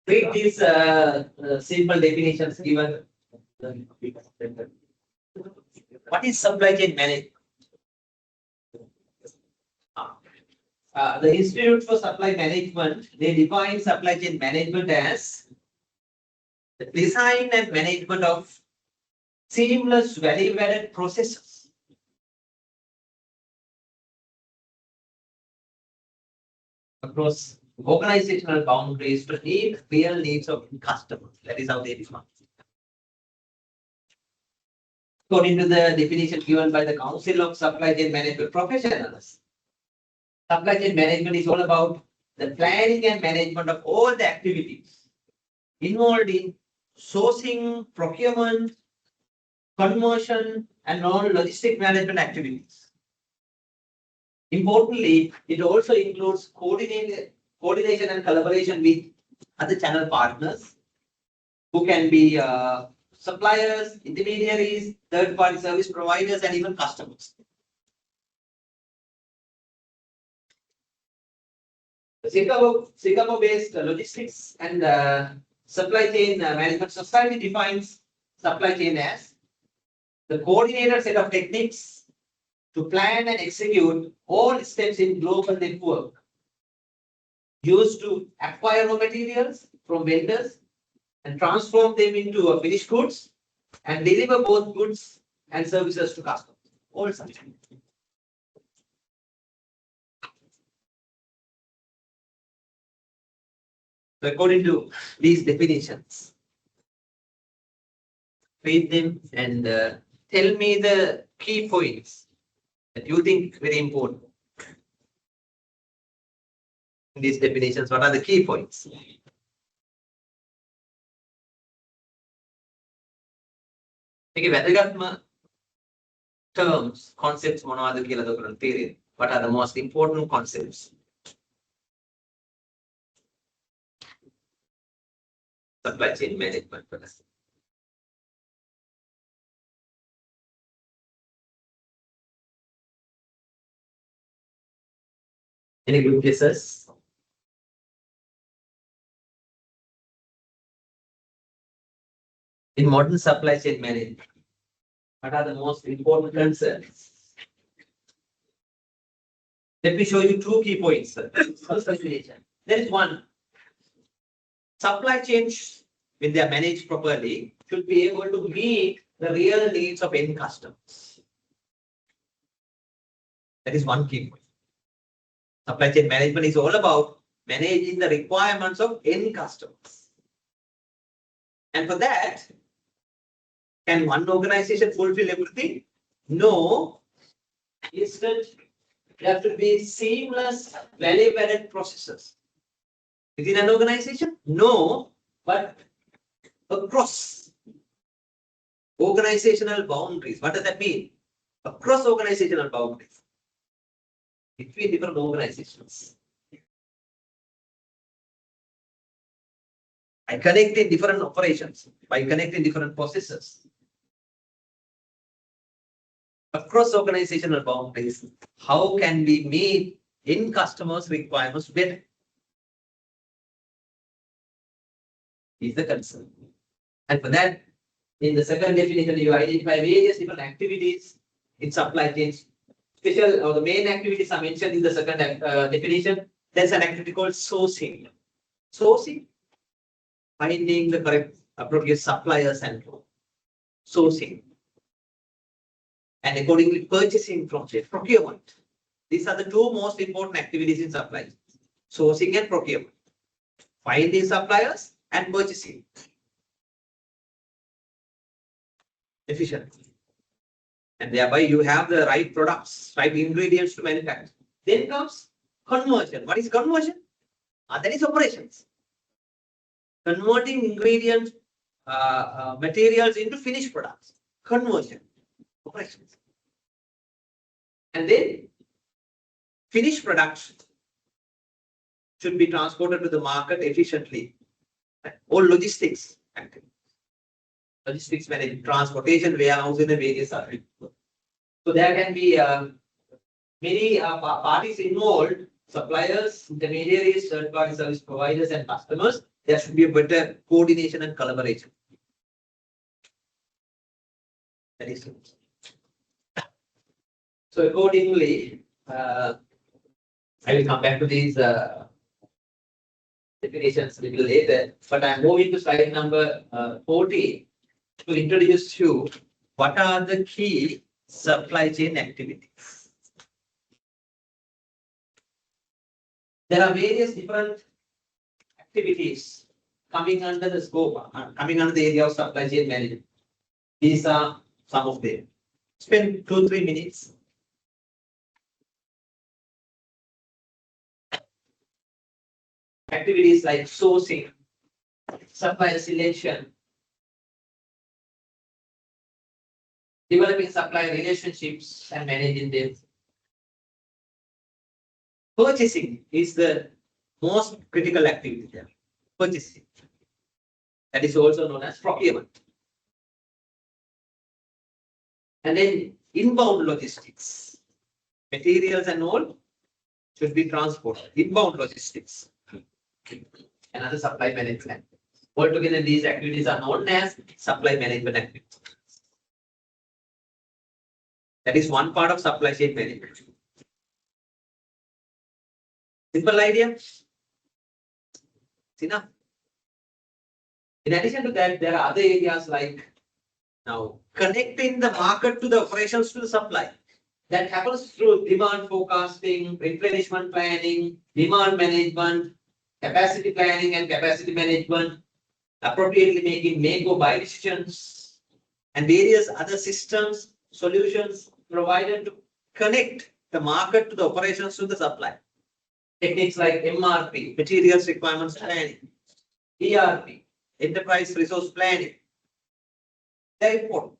Read these simple definitions given. What is supply chain management? The Institute for Supply Management, they define supply chain management as the design and management of seamless value-added processes across organizational boundaries to meet real needs of customers. That is how they define. According to the definition given by the Council of Supply Chain Management Professionals, Supply chain management is all about the planning and management of all the activities involved in sourcing, procurement, conversion, and non-logistic management activities. Importantly, it also includes coordination and collaboration with other channel partners who can be suppliers, intermediaries, third-party service providers, and even customers. The Singapore-based logistics and supply chain management society defines supply chain as the coordinated set of techniques to plan and execute all steps in global network used to acquire raw materials from vendors and transform them into finished goods and deliver both goods and services to customers. All such. So according to these definitions, read them and tell me the key points that you think very important. In these definitions, what are the key points? Okay, වැදගත්ම terms, concepts මොනවද කියලාද ඔයගොල්ලෝ තේරෙන්නේ? What are the most important concepts? Supply chain management for us. Any good guesses? In modern supply chain management, what are the most important concerns? Let me show you two key points. First definition. There is one. Supply chains, when they are managed properly, should be able to meet the real needs of end customers. That is one key point. Supply chain management is all about managing the requirements of end customers. And for that, can one organization fulfill everything? No. Instead, there have to be seamless, value-added processes. Within an organization? No, but across organizational boundaries. What does that mean? Across organizational boundaries. Between different organizations. By connecting different operations, by connecting different processes. Across organizational boundaries, how can we meet end customers' requirements better? Is the concern. And for that, in the second definition, you identify various different activities in supply chains. Special or the main activities are mentioned in the second definition. There's an activity called sourcing. Sourcing, finding the correct appropriate suppliers and sourcing. And accordingly, purchasing from procurement. These are the two most important activities in supply chain. Sourcing and procurement. Finding suppliers and purchasing. Efficiently. And thereby you have the right products, right ingredients to manufacture. Then comes conversion. What is conversion? That is operations. Converting ingredients, materials into finished products. Conversion. Operations. And then finished products should be transported to the market efficiently. All logistics activities. Logistics management, transportation, warehousing, and various other. So there can be many parties involved, suppliers, intermediaries, third-party service providers, and customers. There should be a better coordination and collaboration. That is it. So accordingly, I will come back to these definitions a little later, but I'm moving to slide number 40 to introduce you what are the key supply chain activities. There are various different activities coming under the scope, coming under the area of supply chain management. These are some of them. Spend 2-3 minutes activities like sourcing, supplier selection, developing supplier relationships and managing them. Purchasing is the most critical activity there. Purchasing. That is also known as procurement. And then inbound logistics. Materials and all should be transported. Inbound logistics. Another supply management. Altogether, these activities are known as supply management activities. That is one part of supply chain management. Simple idea? It's enough. In addition to that, there are other areas like now connecting the market to the operations to the supply. That happens through demand forecasting, replenishment planning, demand management, capacity planning and capacity management, appropriately making make or buy decisions, and various other systems, solutions provided to connect the market to the operations to the supply. Techniques like MRP, materials requirements planning, ERP, enterprise resource planning. They're important.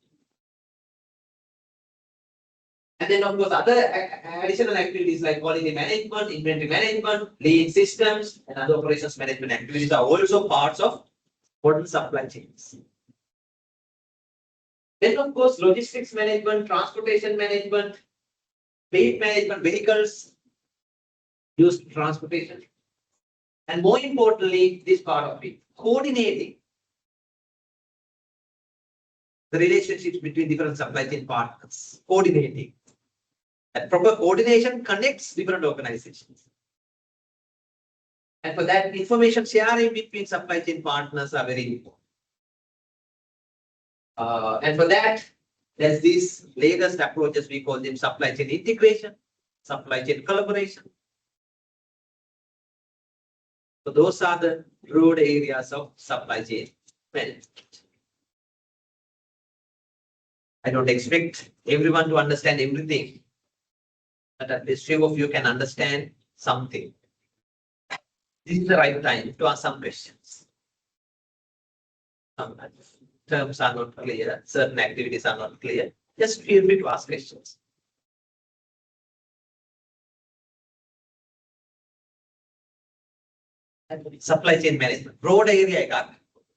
And then, of course, other additional activities like quality management, inventory management, lean systems, and other operations management activities are also parts of modern supply chains. Then, of course, logistics management, transportation management, fleet management, vehicles used in transportation. And more importantly, this part of it, coordinating the relationships between different supply chain partners, coordinating. And proper coordination connects different organizations. And for that, information sharing between supply chain partners are very important. And for that, there's these latest approaches, we call them supply chain integration, supply chain collaboration. So those are the broad areas of supply chain management. I don't expect everyone to understand everything, but at least few of you can understand something. This is the right time to ask some questions. Some terms are not clear, certain activities are not clear. Just feel free to ask questions. Supply chain management. Broad area එකක්.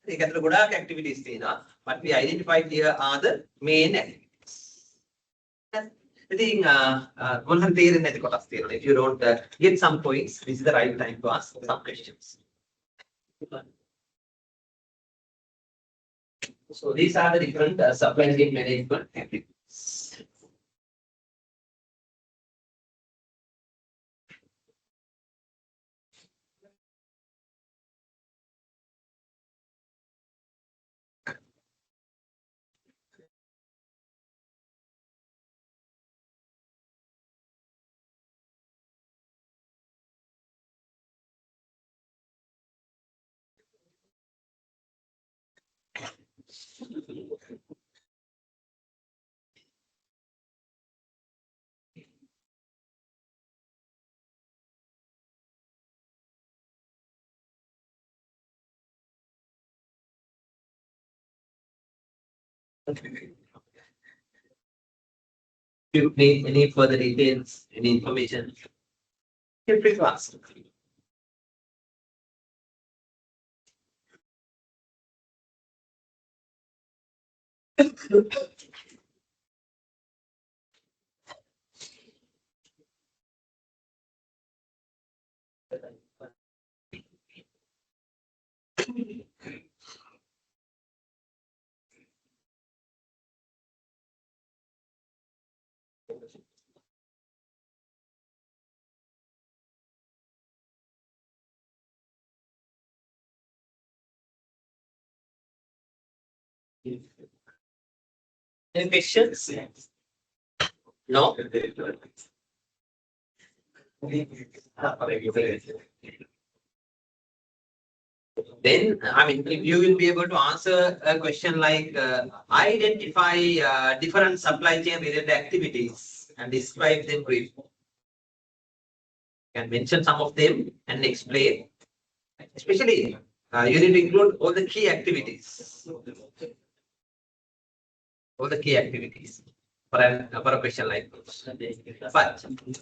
ඒක ඇතුළේ ගොඩාක් activities තියෙනවා. But we identified here are the main activities. ඉතින් මොනවාද තේරෙන්නේ නැති කොටස් තියෙනවා. If you don't get some points, this is the right time to ask some questions. So these are the different supply chain management activities. If you need any further details, any information, feel free to ask. Any questions? No? Then, I mean, if you will be able to answer a question like identify different supply chain related activities and describe them briefly. You can mention some of them and explain. Especially, you need to include all the key activities. All the key activities for a question like this. But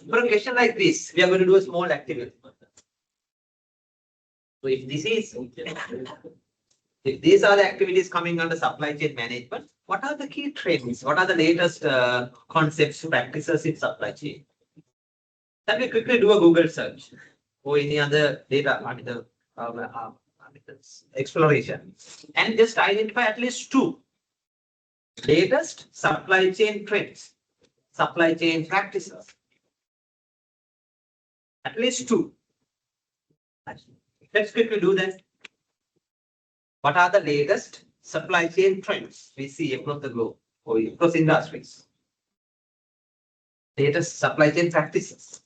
for a question like this, we are going to do a small activity. So if these are the activities coming under supply chain management, what are the key trends? What are the latest concepts, practices in supply chain? Then we quickly do a Google search or any other data, exploration, and just identify at least two latest supply chain trends, supply chain practices. At least two. Let's quickly do that. What are the latest supply chain trends we see across the globe or across industries? Latest supply chain practices.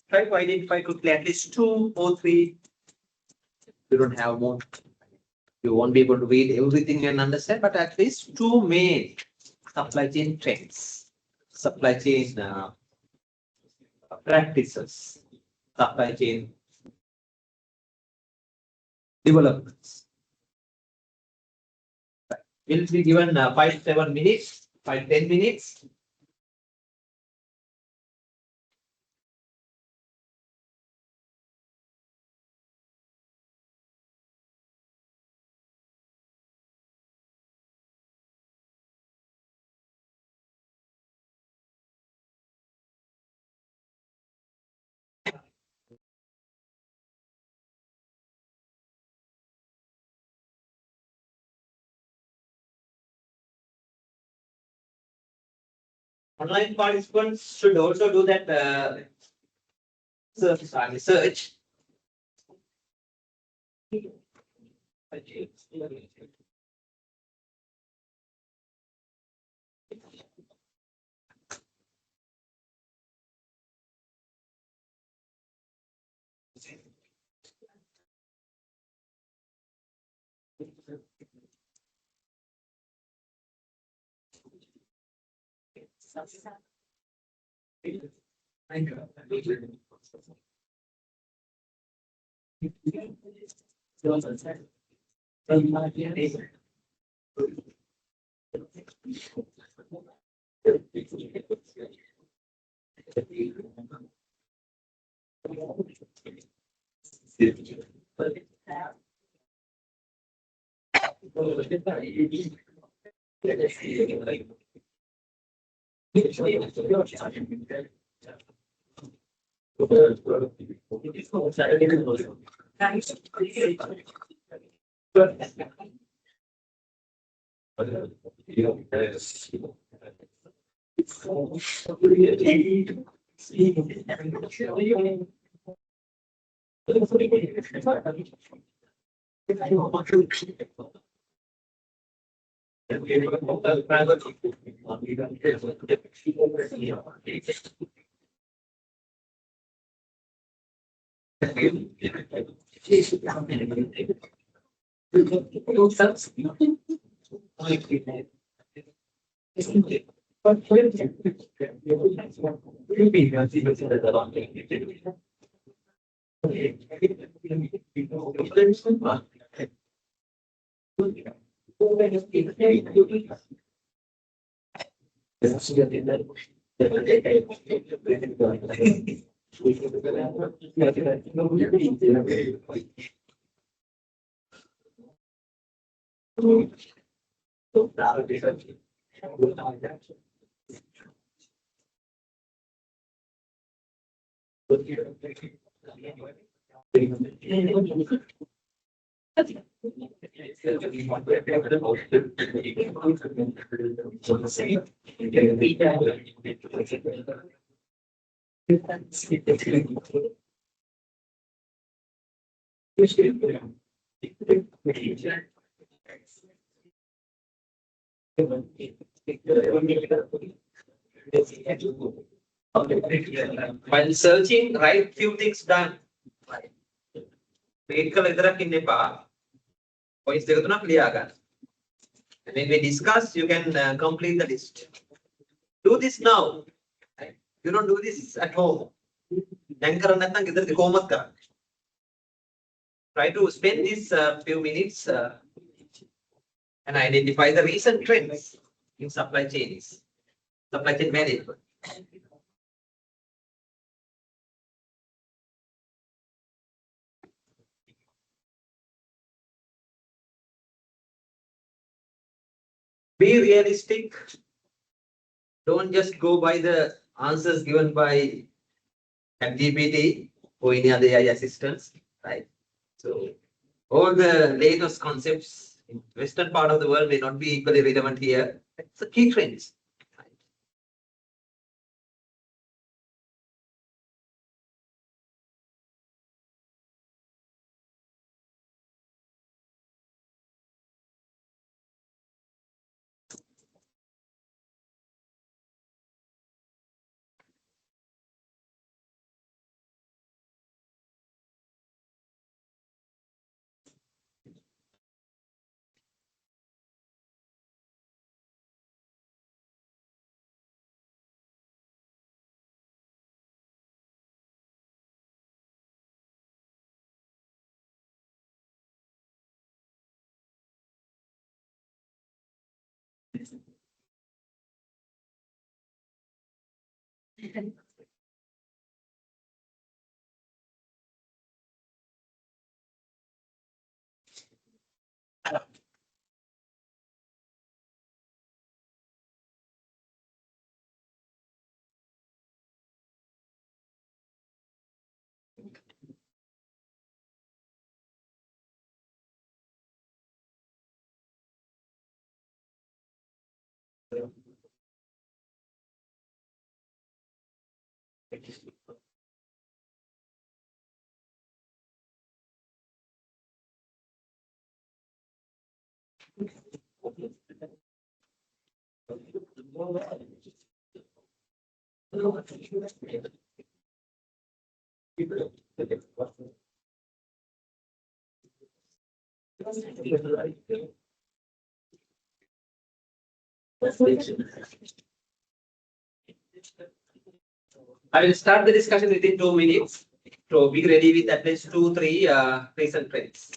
Try to identify quickly at least two or three. You don't have more. You won't be able to read everything and understand, but at least two main supply chain trends, supply chain practices, supply chain developments. Will be given 5-7 minutes, 5-10 minutes. Online participants should also do that search. While searching, write few things done. Wait kala විතරක් ඉන්න එපා. Points දෙක තුනක් ලියා ගන්න. And when we discuss, you can complete the list. Do this now. You don't do this at home. Try to spend these few minutes and identify the recent trends in supply chain management. Be realistic. Don't just go by the answers given by GPT or any other AI assistants, right? So all the latest concepts in Western part of the world may not be equally relevant here. It's the key trends. I will start the discussion within 2 minutes. So be ready with at least 2, 3 recent trends.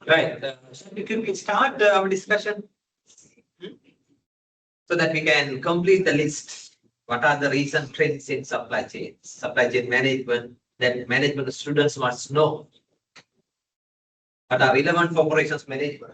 Right. So we can start our discussion. so that we can complete the list. What are the recent trends in supply chain management that management students must know? What are relevant for operations management?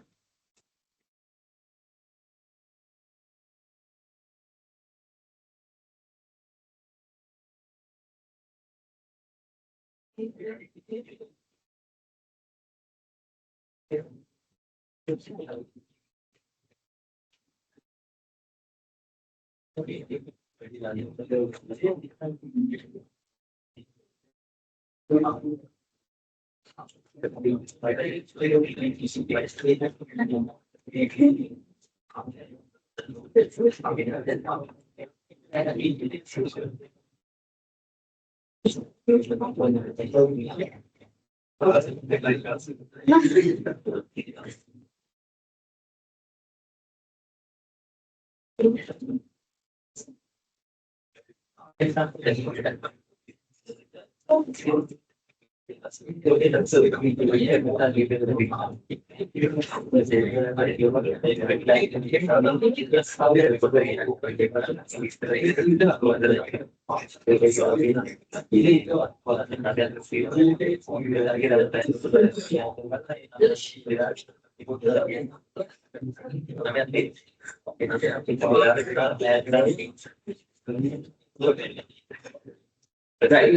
Right.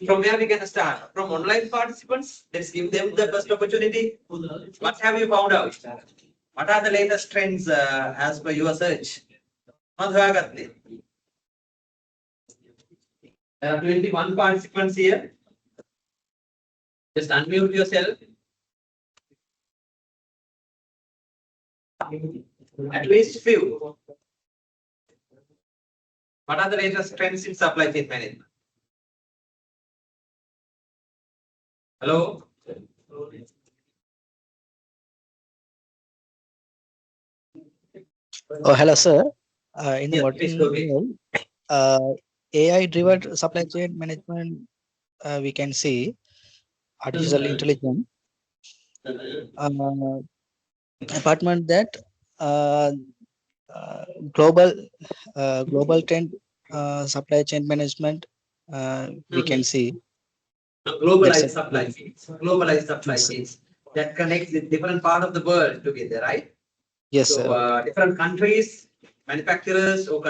From where we can start? From online participants, let's give them the best opportunity. What have you found out? What are the latest trends as per your search? There are 21 participants here. Just unmute yourself. At least few. What are the latest trends in supply chain management? Hello? Oh, hello, sir. In the Yes, modern please go ahead. world, AI-driven supply chain management, we can see artificial intelligence. Apartment that uh, uh, global global trend supply chain management, we can see. Globalized supply chains. Globalized supply Yes, chains that connect the different part of the world together, right? yes, So sir. different countries, manufacturers or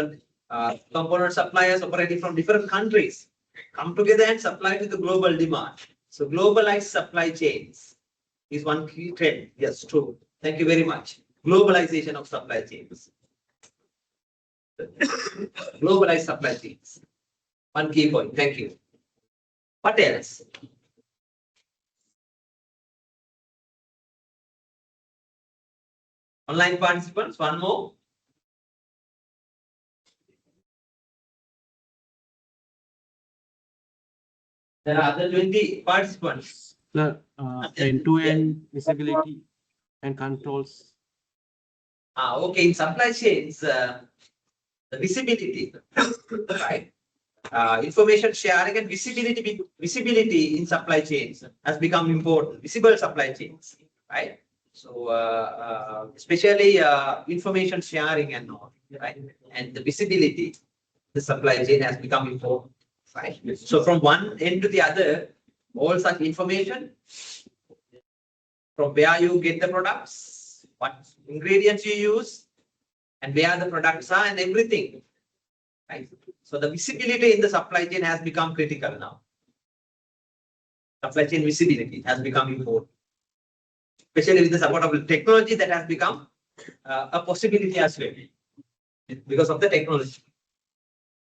component suppliers operating from different countries come together and supply to the global demand. So globalized supply chains is one key trend. Yes, true. Thank you very much. Globalization of supply chains. Globalized supply chains. One key point. Thank you. What else? Online participants, one more. There are other 20 participants. Sir, end-to-end visibility and controls. Okay, in supply chains, the visibility, right? Information sharing and visibility in supply chains has become important. Visible supply chains, right? So especially information sharing and all, right? And the visibility, the supply chain has become important, right? So from one end to the other, all such information from where you get the products, what ingredients you use, and where the products are, and everything, right? So the visibility in the supply chain has become critical now. Supply chain visibility has become important, especially with the support of technology that has become a possibility as well because of the technology.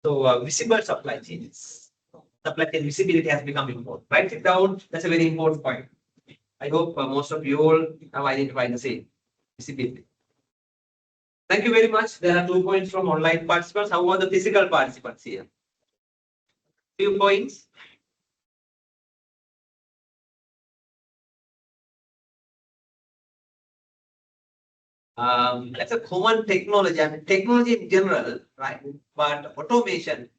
So visible supply chains, supply chain visibility has become important. Write it down. That's a very important point. I hope most of you all have identified the same visibility. Thank you very much. There are 2 points from online participants. How about the physical participants here? Few points. That's a common technology. I mean, technology in general, right? But automation,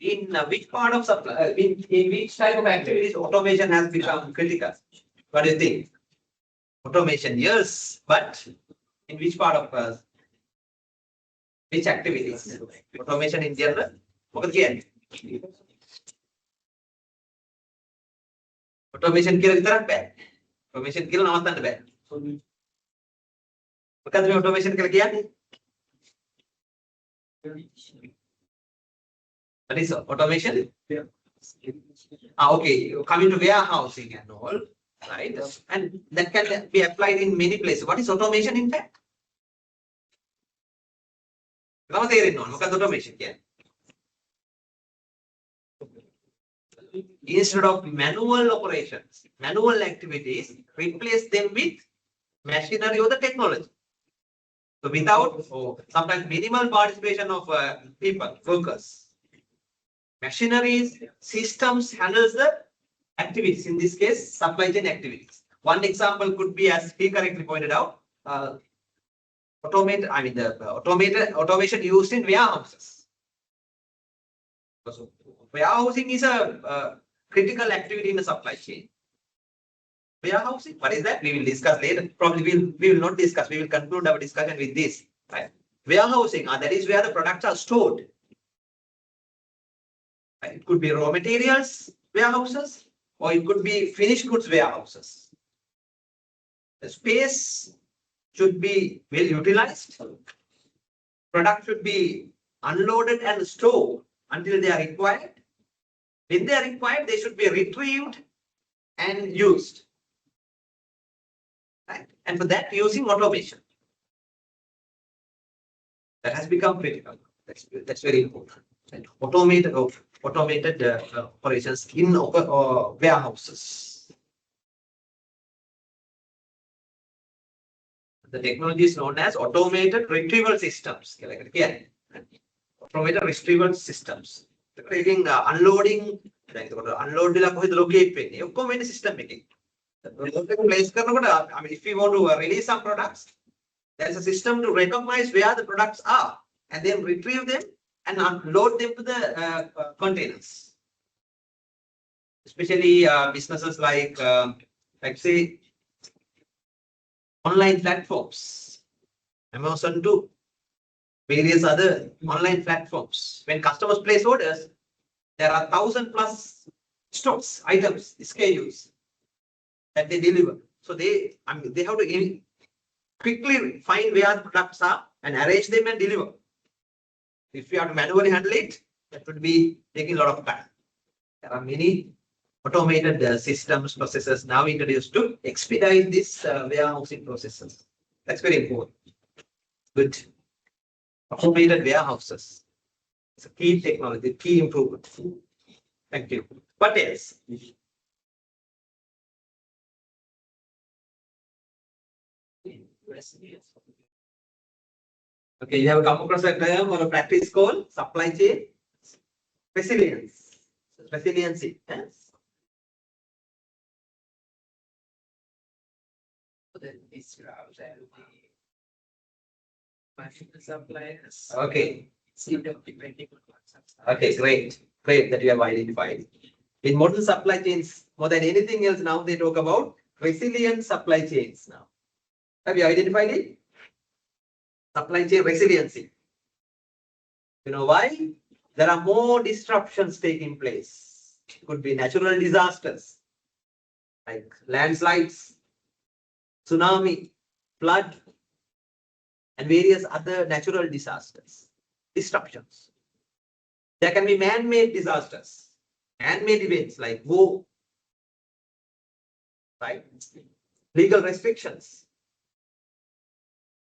in which part of supply, in which type of activities automation has become critical? What do you think? Automation, yes, but in which part of Which activities? Automation in general. What is automation කියලා විතරක් බෑ. automation කියලා නවත්තන්න බෑ. මොකද්ද මේ automation කියලා කියන්නේ? What is automation? Okay, coming to warehousing and all, right? And that can be applied in many places. What is automation in fact? Now තේරෙන්න ඕන. මොකක්ද automation කියන්නේ? Instead of manual operations, manual activities, replace them with machinery or the technology. So without sometimes minimal participation of people, workers, machineries, systems handles the activities. In this case, supply chain activities. One example could be, as he correctly pointed out, automation used in warehouses. So warehousing is a critical activity in the supply chain. Warehousing, what is that? We will discuss later. Probably we will not discuss. We will conclude our discussion with this. Right? Warehousing, that is where the products are stored. Right? It could be raw materials warehouses, or it could be finished goods warehouses. The space should be well utilized. Product should be unloaded and stored until they are required. When they are required, they should be retrieved and used. Right? And for that, using automation. That has become critical. That's very important. Right? Automated operations in warehouses. The technology is known as automated retrieval systems. Automated retrieval systems. Creating unloading, unload locate system making. Place I mean, if we want to release some products, there's a system to recognize where the products are and then retrieve them and unload them to the containers. Especially businesses like say online platforms, Amazon too, various other online platforms. When customers place orders, there are 1,000+ stocks, items, SKUs that they deliver. So they have to quickly find where the products are and arrange them and deliver. If you have to manually handle it, that would be taking a lot of time. There are many automated systems, processes now introduced to expedite this warehousing processes. That's very important. Good. Automated warehouses. It's a key technology, key improvement. Thank you. What else? Okay, you have come across a term or a practice called supply chain resilience. Resiliency. Yes. Okay. Okay, great. Great that you have identified. In modern supply chains, more than anything else, now they talk about resilient supply chains now. Have you identified it? Supply chain resiliency. You know why? There are more disruptions taking place. It could be natural disasters like landslides, tsunami, flood, and various other natural disasters, disruptions. There can be man-made disasters, man-made events like war, right? Legal restrictions.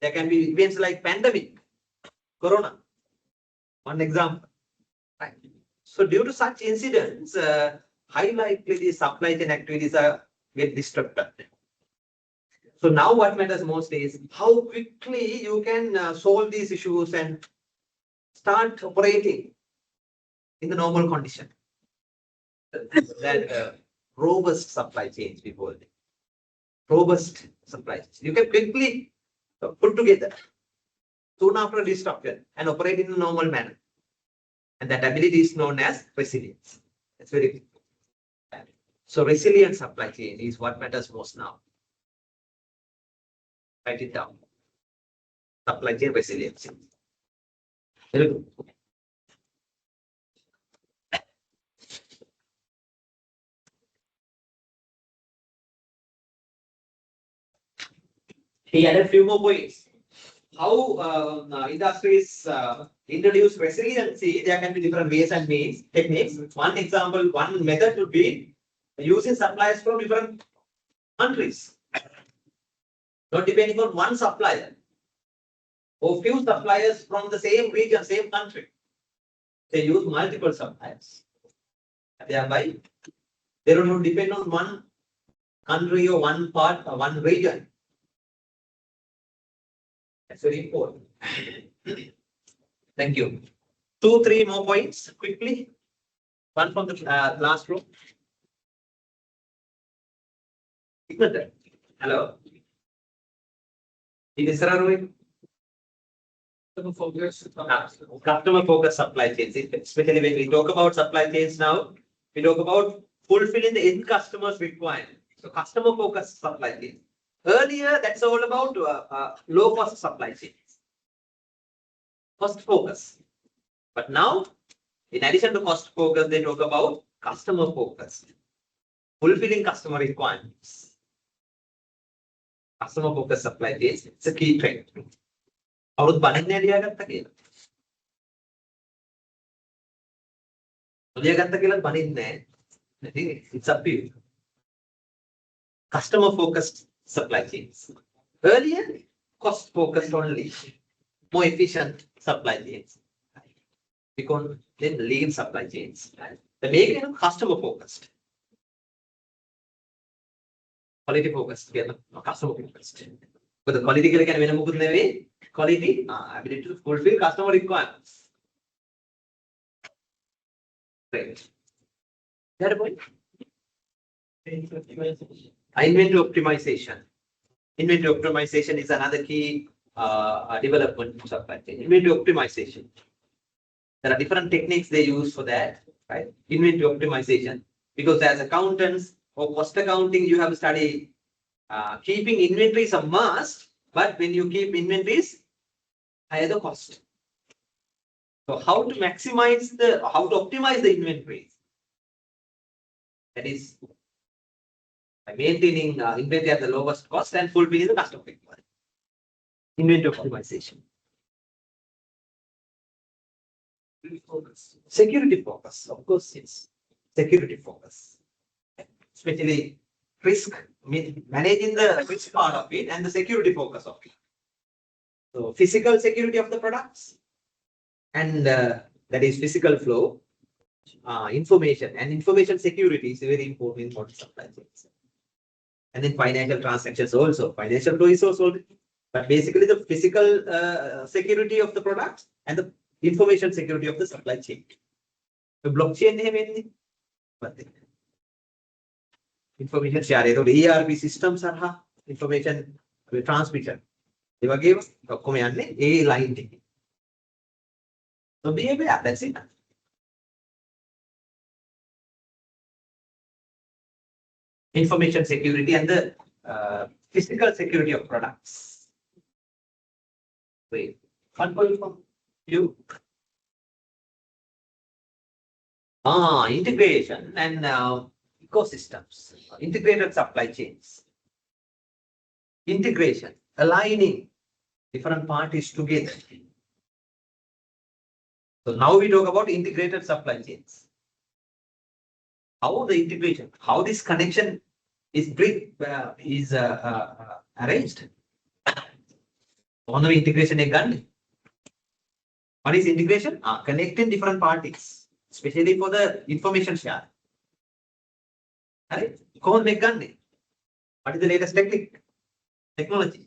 There can be events like pandemic, corona, one example. Right? So due to such incidents, high likely the supply chain activities are get disrupted. So now what matters most is how quickly you can solve these issues and start operating in the normal condition. That robust supply chains, we call it. Robust supply chains. You can quickly put together soon after disruption and operate in a normal manner. And that ability is known as resilience. That's very good. So resilient supply chain is what matters most now. Write it down. Supply chain resiliency. Very good. He added a few more points. How industries introduce resiliency, there can be different ways and means, techniques. One example, one method would be using suppliers from different countries. Not depending on one supplier or few suppliers from the same region, same country. They use multiple suppliers. Thereby, they don't depend on one country or one part or one region. That's very important. Thank you. 2, 3 more points quickly. One from the last row. Hello. It is Roy. Customer focused supply chains, especially when we talk about supply chains now, we talk about fulfilling the end customer's requirement. So customer focused supply chains. Earlier, that's all about low cost supply chains. Cost focus. But now, in addition to cost focus, they talk about customer focus. Fulfilling customer requirements. Customer focused supply chains, it's a key trend. අවුරුදු බණින්නේ ලියාගත්තා කියලා. ලියාගත්තා කියලා බණින්නේ නැහැ. It's up to you. Customer focused supply chains. Earlier, cost focused only. More efficient supply chains. Because then lean supply chains. The making of customer focused. Quality focused. Customer focused. But the quality කියලා කියන්නේ වෙන මොකුත් නෙවෙයි. Quality, ability to fulfill customer requirements. Great. That point. Inventory optimization. Inventory optimization is another key development in supply chain. Inventory optimization. There are different techniques they use for that, right? Inventory optimization. Because as accountants or cost accounting, you have to study keeping inventory is a must, but when you keep inventories, higher the cost. So how to maximize how to optimize the inventories? That is by maintaining inventory at the lowest cost and fulfilling the customer requirement. Inventory optimization. Security focus, of course, yes. Security focus. Especially risk, managing the risk part of it and the security focus of it. So physical security of the products and that is physical flow, information and information security is very important in modern supply chains. And then financial transactions also, financial flow is also, but basically the physical security of the products and the information security of the supply chain. The blockchain information share, ERP systems are information transmission. ඒ වගේම ඔක්කොම යන්නේ ඒ line එකේ. So be aware, that's it. Information security and the physical security of products. Wait, one point from you. Integration and ecosystems, integrated supply chains. Integration, aligning different parties together. So now we talk about integrated supply chains. How the integration, how this connection is arranged. On the integration again. What is integration? Connecting different parties, especially for the information share. Right? What is the latest technology?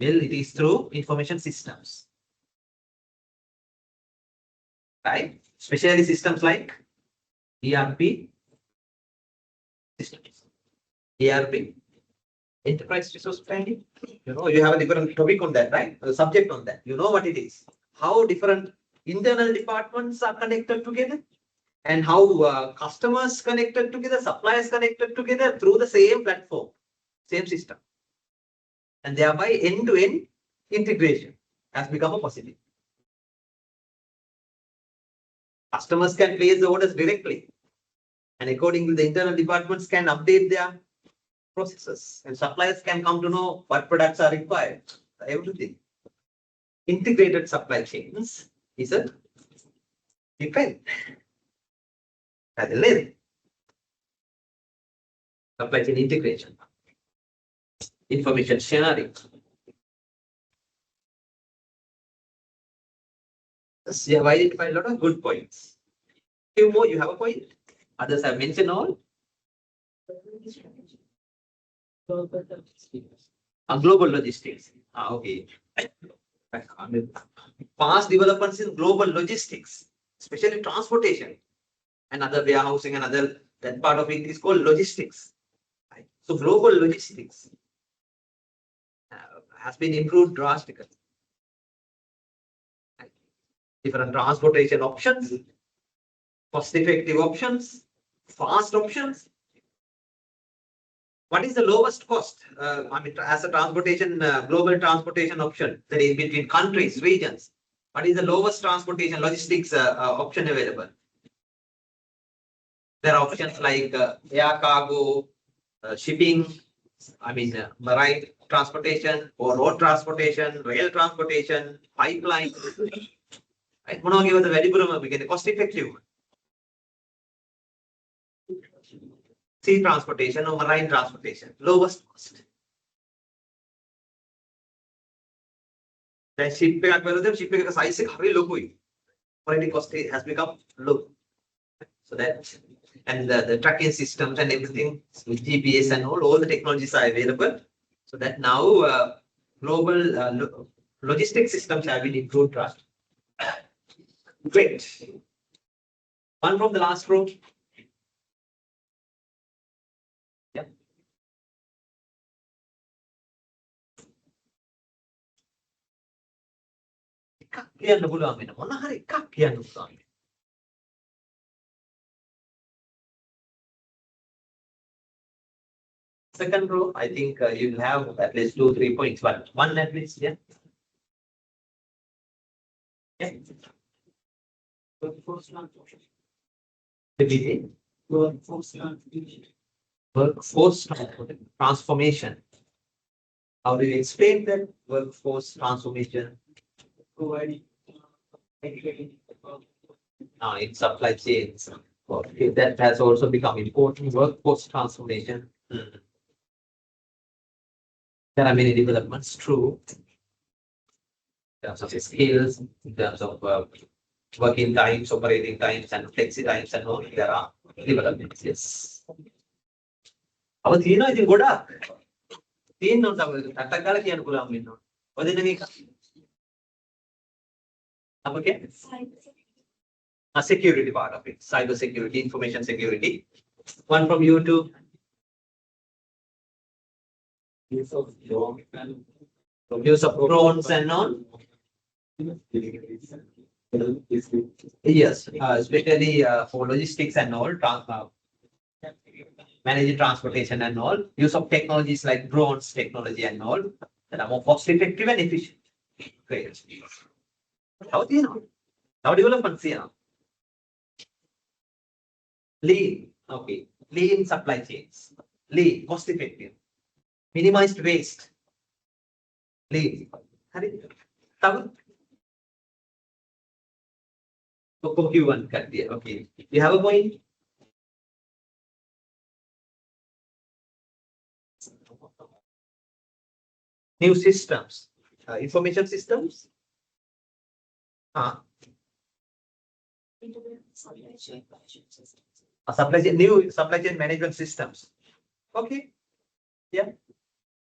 Well, it is through information systems. Right? Especially systems like ERP systems. ERP, enterprise resource planning. You know, you have a different topic on that, right? A subject on that. You know what it is. How different internal departments are connected together and how customers connected together, suppliers connected together through the same platform, same system. And thereby end-to-end integration has become a possibility. Customers can place the orders directly. And according to the internal departments can update their processes. And suppliers can come to know what products are required. Everything. Integrated supply chains is a different. Supply chain integration. Information sharing. Yes, you have identified a lot of good points. Few more, you have a point. Others have mentioned all. Global logistics. Okay. Fast developments in global logistics, especially transportation and other warehousing and other, that part of it is called logistics. Right? So global logistics has been improved drastically. Right? Different transportation options, cost-effective options, fast options. What is the lowest cost? As a transportation, global transportation option, that is between countries, regions. What is the lowest transportation logistics option available? There are options like air cargo, shipping, marine transportation or road transportation, rail transportation, pipeline. Right? The very cost effective. Sea transportation or marine transportation, lowest cost. Then ship size already cost has become low. So that, and the tracking systems and everything with GPS and all the technologies are available. So that now global logistics systems have been improved drastically. Great. One from the last row. Yeah. Second row, I think you'll have at least 2-3 points, but one at least, yeah. Yeah. Workforce transformation. How do you explain that workforce transformation? Providing in supply chains. Okay, that has also become important. Workforce transformation. There are many developments, true. In terms of skills, in terms of working times, operating times, and flexi times, and all, there are developments. Yes. Our Thina is good. Thin not Tataka can pull on. What did we okay? A security part of it, cyber security, information security. One from you to use of drones and all. Yes, especially for logistics and all, managing transportation and all, use of technologies like drones technology and all that are more cost effective and efficient. Great. How do you know? How developments here? Lean, okay. Lean supply chains. Lean, cost effective. Minimized waste. Lean. Okay. You have a point? New systems. Information systems. New supply chain management systems. Okay. Yeah.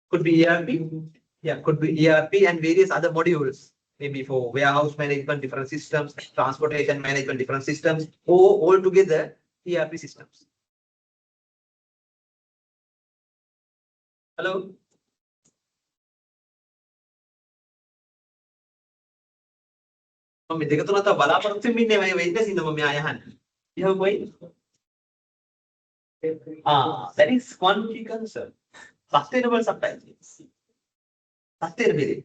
Could be ERP. Yeah, could be ERP and various other modules. Maybe for warehouse management, different systems, transportation management, different systems, or all together ERP systems. Hello. You have a point? That is one key concern. Sustainable supply chains. Sustainability,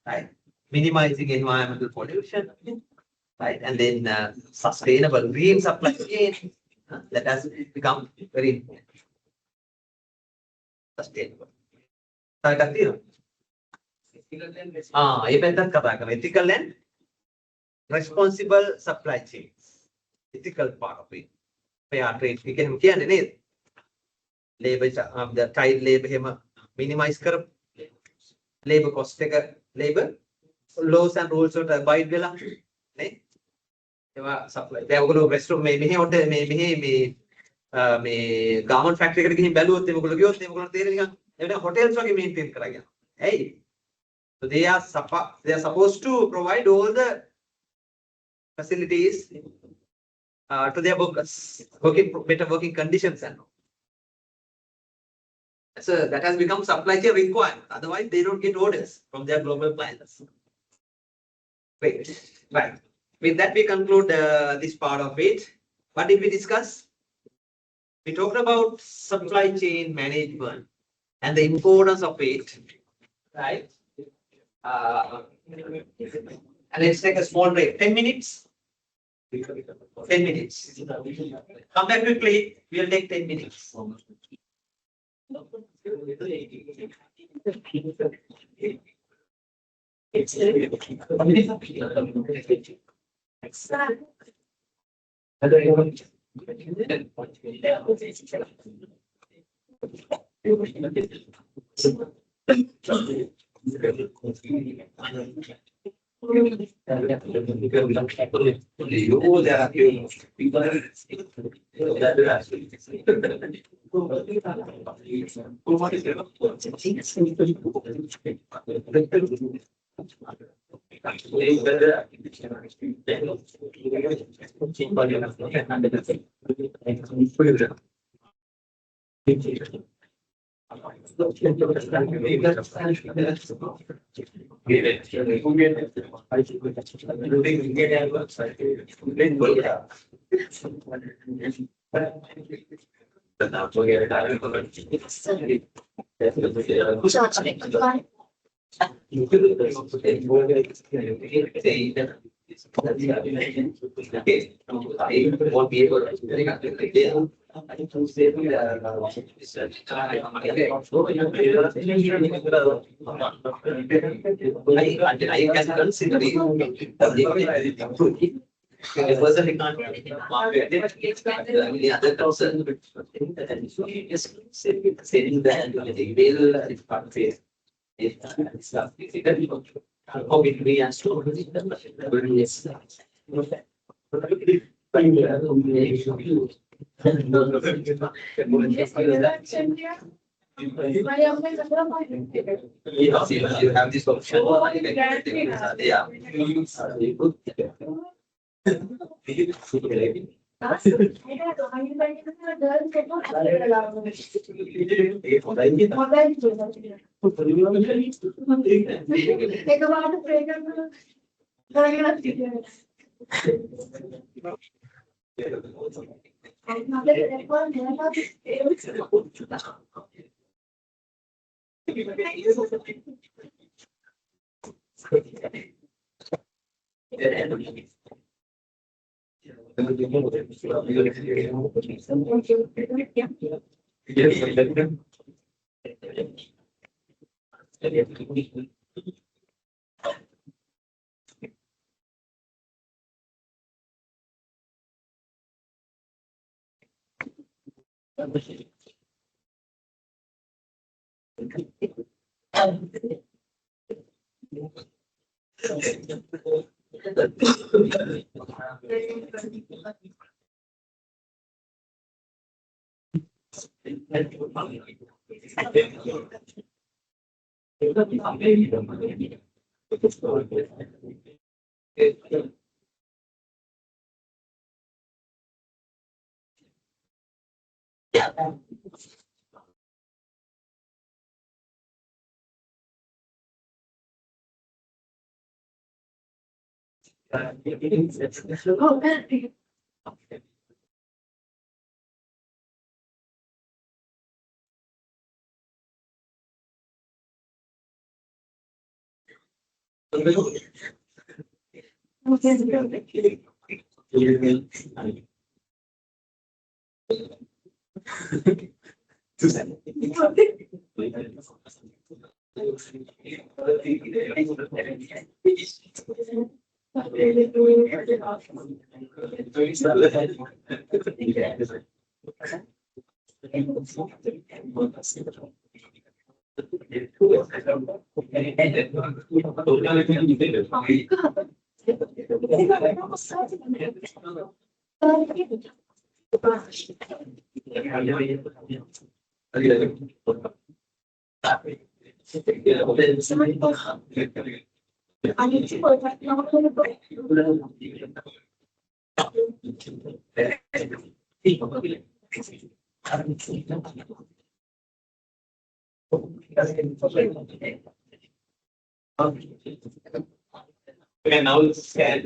right? Minimizing environmental pollution, right? And then sustainable green supply chain that has become very important. Sustainable. Ethical and responsible supply chains. Ethical part of it. Fair trade. We can labor the child labor minimize labor cost labor laws and rules of abide වෙලා නේ ඒවා supply ඒගොල්ලෝ restroom මෙහි hotel මේ garment factory එකට ගිහින් බැලුවොත් ඒගොල්ලෝ ගියොත් ඒගොල්ලෝ තේරෙන්නේ නිකන් ඒකට hotels වගේ maintain කරගෙන ඇයි so they are supposed to provide all the facilities to their workers better working conditions and all. So that has become supply chain requirement. Otherwise, they don't get orders from their global clients. Great. Right. With that, we conclude this part of it. What did we discuss? We talked about supply chain management and the importance of it. Right. And let's take a small break. 10 minutes. 10 minutes. Come back quickly. We'll take 10 minutes. I can consider the person can't market the other person is saying that the bill is part of it. How it be and store you have this option. Yeah. Okay, now scan.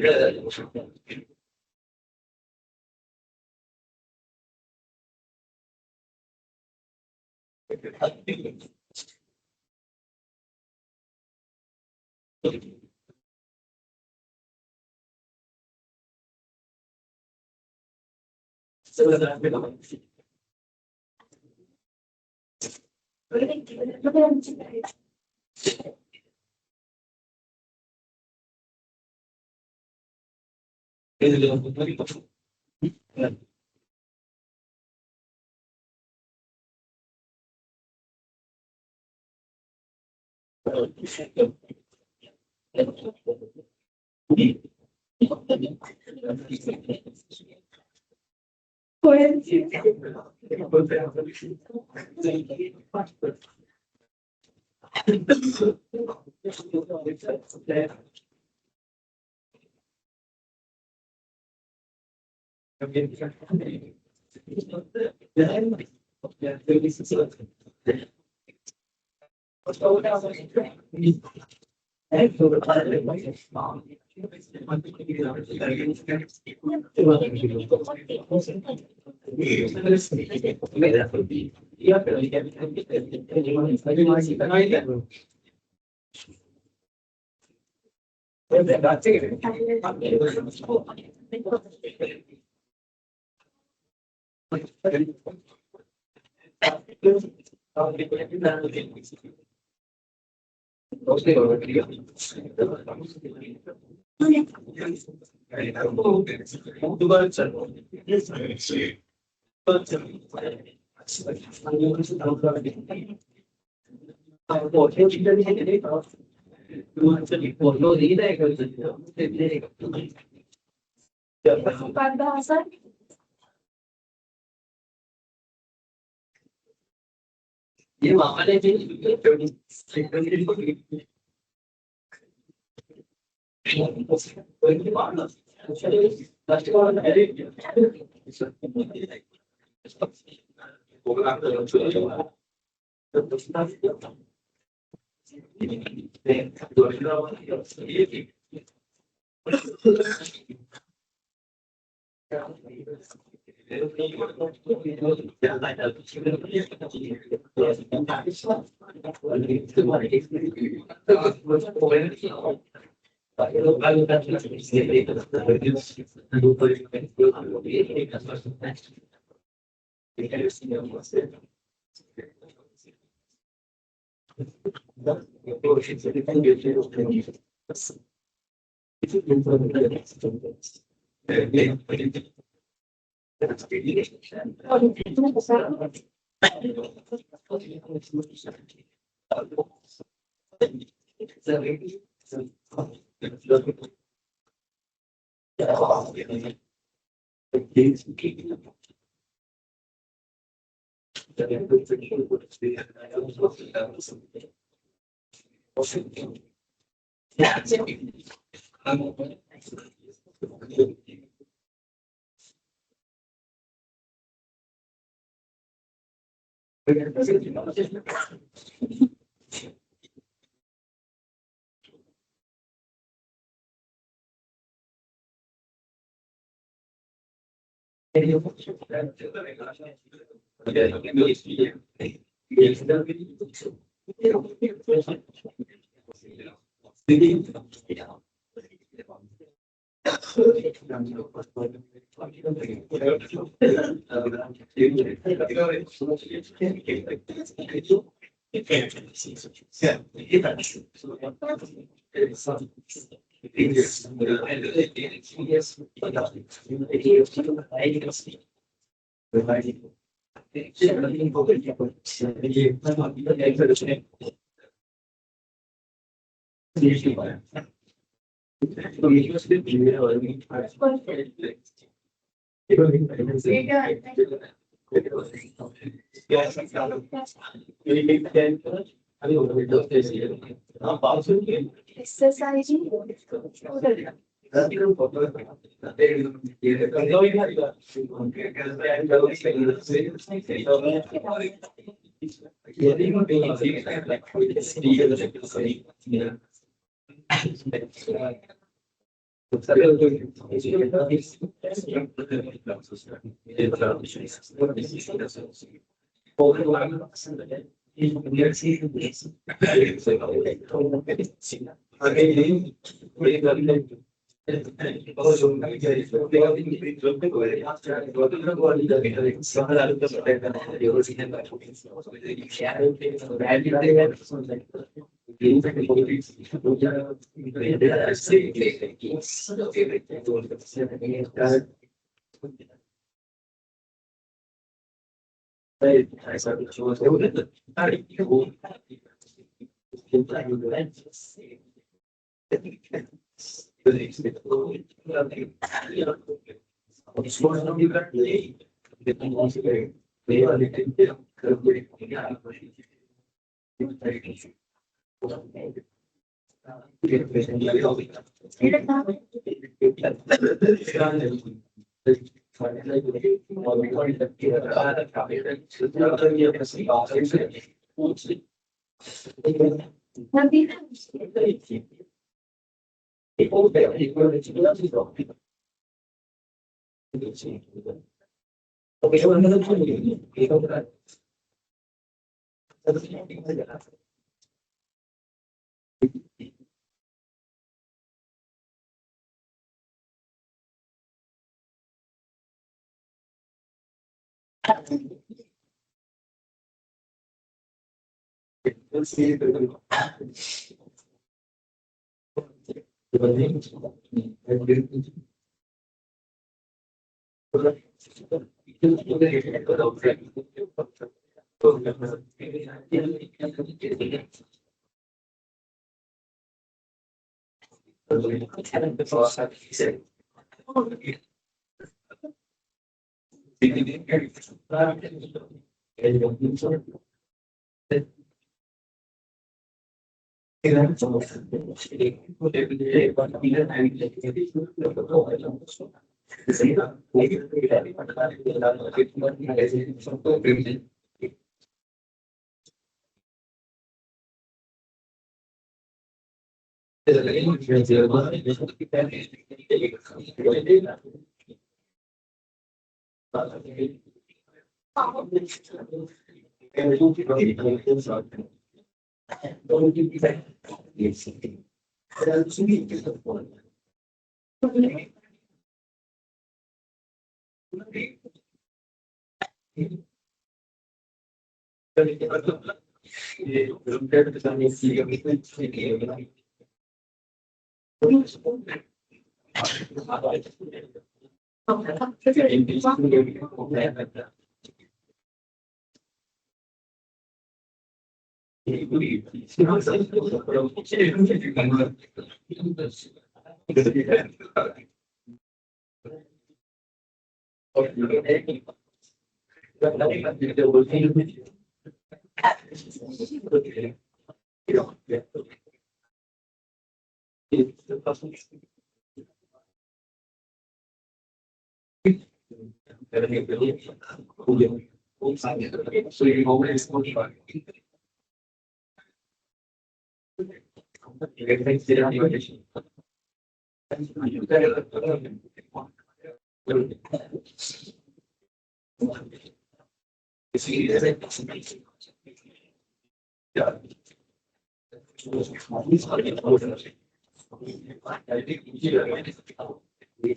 We are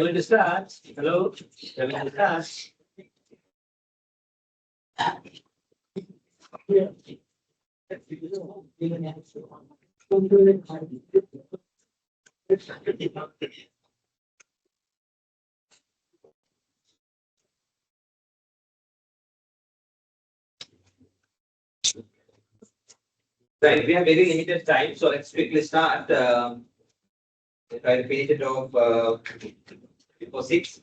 going to start. Hello, we are going to start. Right, we have very limited time, so let's quickly start. Try to finish it off before 6.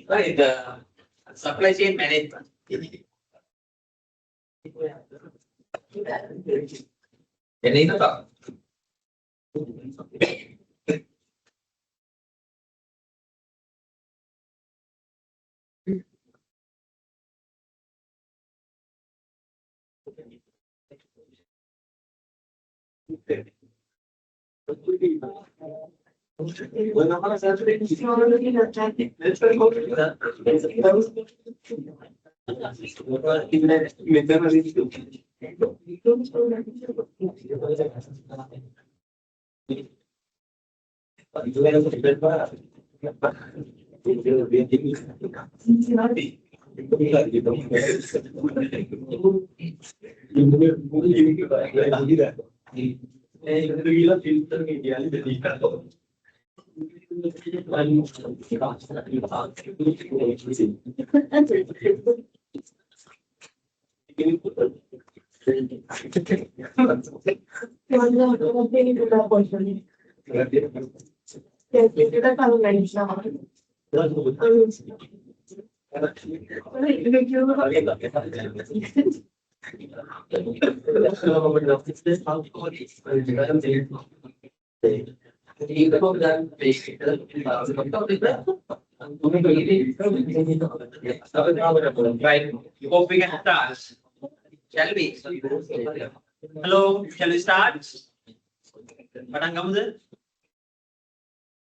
Right, supply chain management. Any other? Right, hope we can start. Shall we? Hello, shall we start? පටන් ගමුද?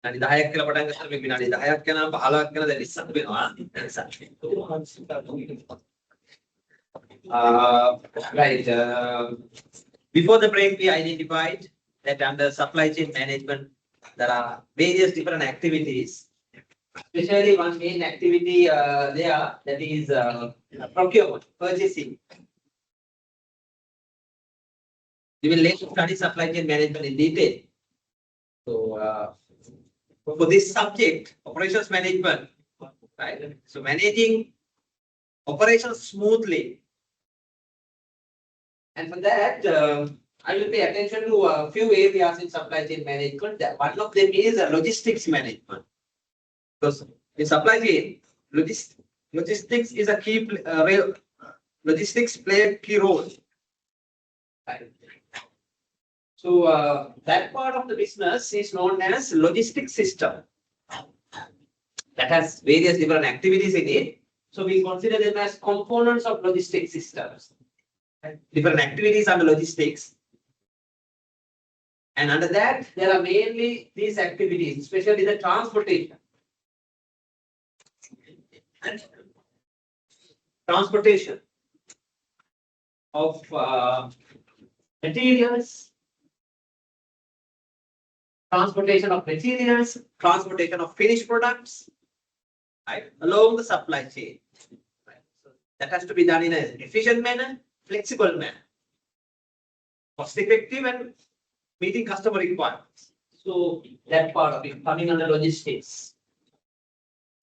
විනාඩි 10ක් කියලා පටන් ගත්තා මේ විනාඩි 10ක් යනවා 15ක් යනවා දැන් ඉස්සත් වෙනවා. Right. Before the break, we identified that under supply chain management, there are various different activities. Especially one main activity there, that is procurement, purchasing. We will later study supply chain management in detail. So, for this subject, operations management, right? So, managing operations smoothly. And for that, I will pay attention to a few areas in supply chain management. One of them is logistics management. Because in supply chain, logistics is a key, logistics play a key role. Right. So that part of the business is known as logistics system. That has various different activities in it. So we consider them as components of logistics systems. Different activities under logistics. And under that, there are mainly these activities, especially the transportation. Transportation of materials, transportation of finished products, right, along the supply chain. Right. So that has to be done in an efficient manner, flexible manner, cost effective and meeting customer requirements. So that part of it coming under logistics.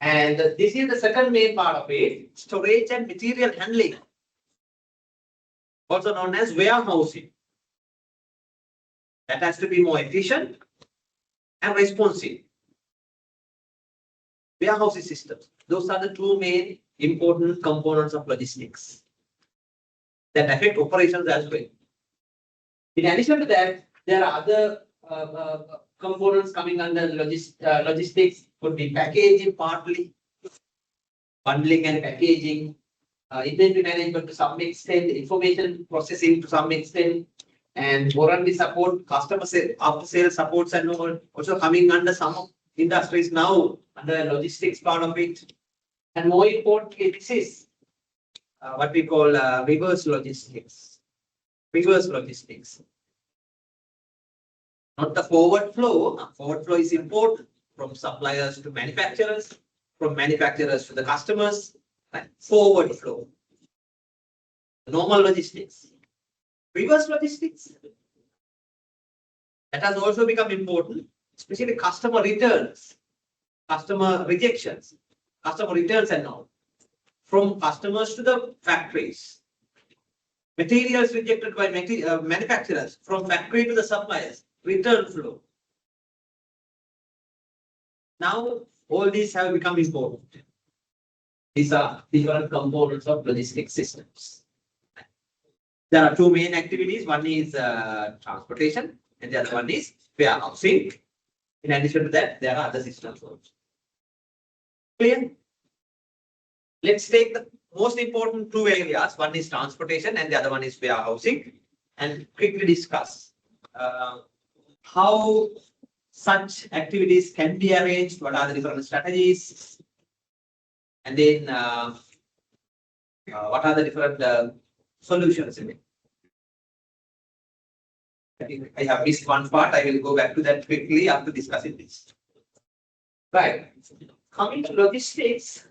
And this is the second main part of it, storage and material handling, also known as warehousing. That has to be more efficient and responsive. Warehousing systems, those are the two main important components of logistics that affect operations as well. In addition to that, there are other components coming under logistics could be packaging partly, bundling and packaging, inventory management to some extent, information processing to some extent, and warranty support, customer after sales supports and all also coming under some of industries now under logistics part of it. And more importantly, this is what we call reverse logistics. Reverse logistics. Not the forward flow. Forward flow is important from suppliers to manufacturers, from manufacturers to the customers. Right? Forward flow. Normal logistics. Reverse logistics. That has also become important, especially customer returns, customer rejections, customer returns and all. From customers to the factories. Materials rejected by manufacturers, from factory to the suppliers, return flow. Now, all these have become important. These are different components of logistics systems. There are two main activities. One is transportation, and the other one is warehousing. In addition to that, there are other systems also. Clear? Let's take the most important two areas. One is transportation and the other one is warehousing, and quickly discuss how such activities can be arranged, what are the different strategies, and then what are the different solutions in it. I think I have missed one part. I will go back to that quickly after discussing this. Right. Coming to logistics.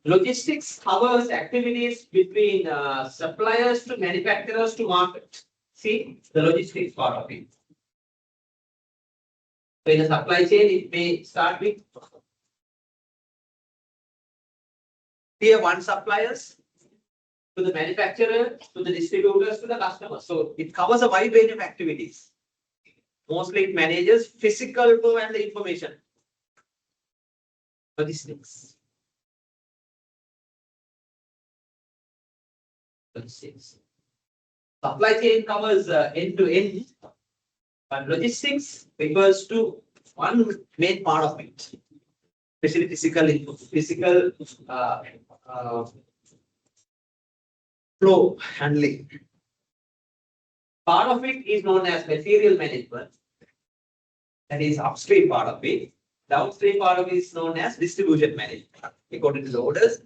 Logistics covers activities between suppliers to manufacturers to market. See the logistics part of it. So in a supply chain, it may start with tier 1 suppliers to the manufacturer, to the distributors, to the customer. So it covers a wide range of activities. Mostly it manages physical flow and the information. Logistics. Supply chain covers end to end, but logistics refers to one main part of it, especially physical flow handling. Part of it is known as material management. That is upstream part of it. Downstream part of it is known as distribution management. According to the orders,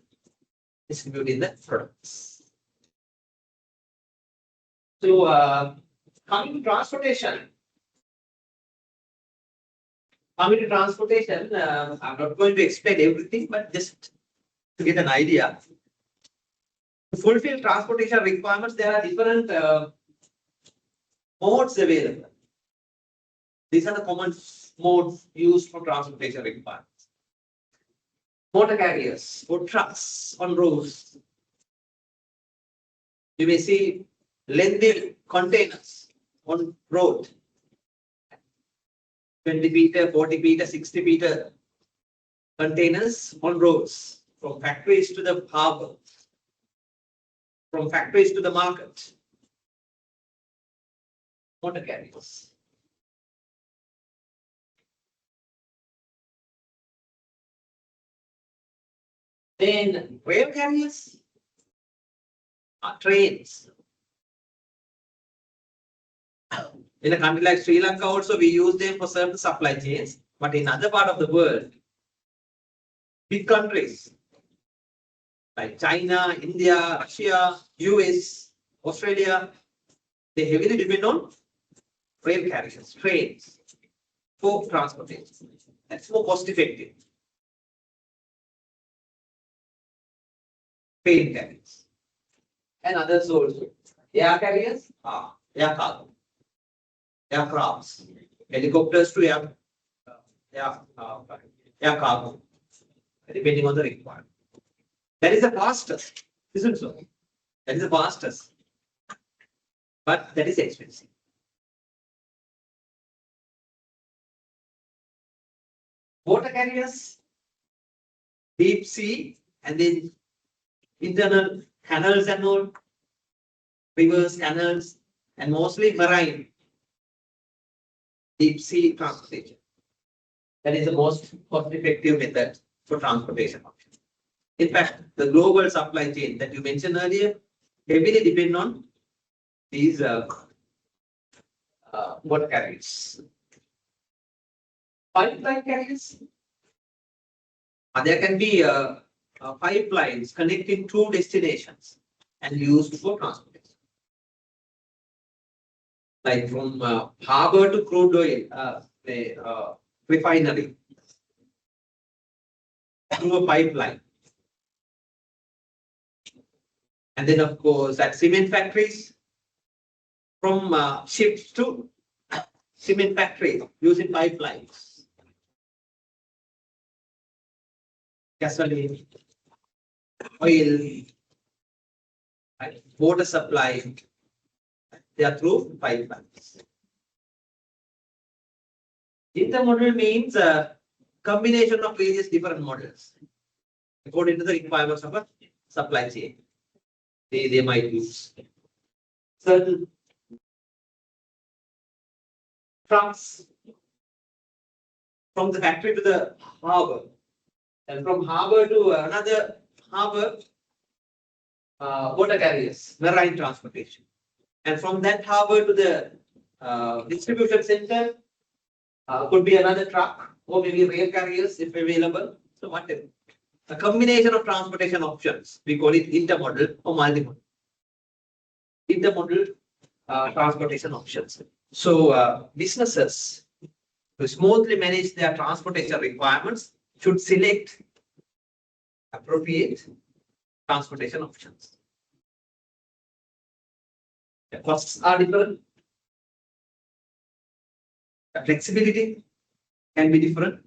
distributing the products. So, coming to transportation. I'm not going to explain everything, but just to get an idea. To fulfill transportation requirements, there are different modes available. These are the common modes used for transportation requirements. Motor carriers or trucks on roads. You may see lengthy containers on road. 20 meter, 40 meter, 60 meter containers on roads, from factories to the harbor, from factories to the market. Motor carriers. Then rail carriers are trains. In a country like Sri Lanka also, we use them for certain supply chains, but in other part of the world, big countries like China, India, Russia, US, Australia, they heavily depend on rail carriers, trains for transportation. That's more cost effective. Train carriers and others also. Air carriers, air cargo. Aircrafts, helicopters to air cargo, depending on the requirement. That is the fastest, isn't so? That is the fastest, but that is expensive. Water carriers, deep sea, and then internal canals and all, rivers, canals, and mostly marine. deep sea transportation. That is the most cost-effective method for transportation option. In fact, the global supply chain that you mentioned earlier heavily depend on these water carriers. Pipeline carriers. There can be pipelines connecting two destinations and used for transportation. Like from harbor to crude oil refinery through a pipeline. And then, of course, at cement factories, from ships to cement factories using pipelines. Gasoline, oil, water supply, they are through pipelines. Intermodal means a combination of various different models according to the requirements of a supply chain. They might use certain trucks from the factory to the harbor, and from harbor to another harbor, water carriers, marine transportation, and from that harbor to the distribution center, could be another truck or maybe rail carriers if available. So whatever. A combination of transportation options, we call it intermodal or multimodal. Intermodal transportation options. So businesses to smoothly manage their transportation requirements should select appropriate transportation options. The costs are different. The flexibility can be different.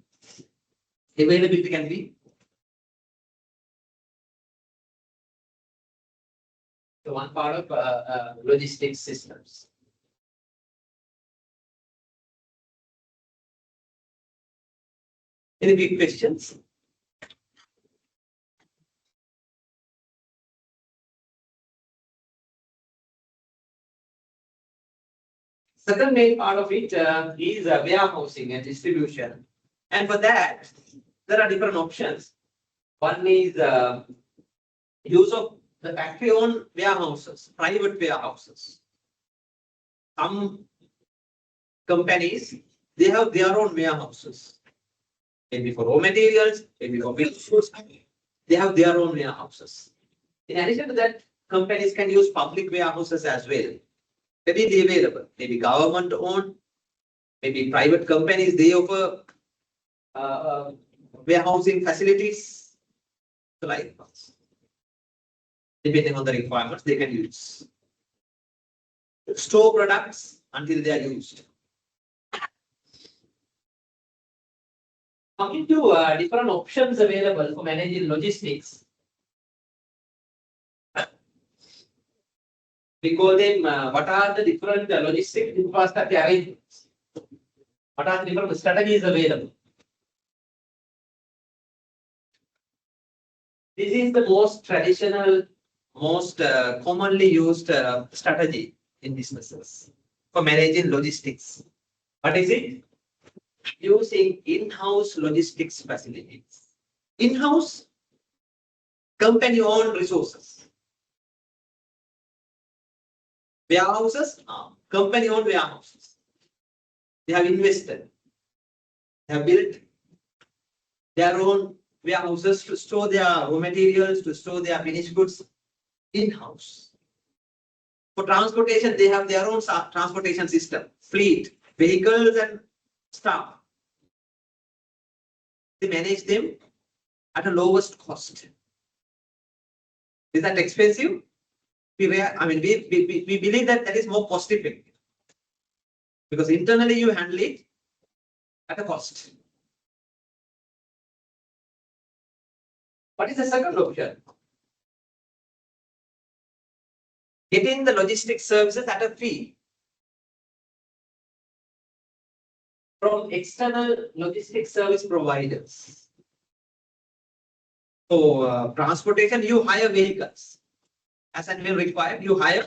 Availability can be. So one part of logistics systems. Any big questions? Second main part of it is warehousing and distribution. And for that, there are different options. One is use of the factory-owned warehouses, private warehouses. Some companies, they have their own warehouses. Maybe for raw materials, maybe for goods, they have their own warehouses. In addition to that, companies can use public warehouses as well. Readily available, maybe government owned, maybe private companies, they offer warehousing facilities. So like depending on the requirements, they can use. Store products until they are used. Coming to different options available for managing logistics. We call them what are the different logistic infrastructure arrangements? What are the different strategies available? This is the most traditional, most commonly used strategy in businesses for managing logistics. What is it? Using in-house logistics facilities. In-house, company-owned resources. Warehouses, company-owned warehouses. They have invested. They have built their own warehouses to store their raw materials, to store their finished goods in-house. For transportation, they have their own transportation system, fleet, vehicles and staff. They manage them at a lowest cost. Is that expensive? We believe that that is more cost effective because internally you handle it at a cost. What is the second option? Getting the logistics services at a fee from external logistics service providers. So transportation, you hire vehicles. As and when required, you hire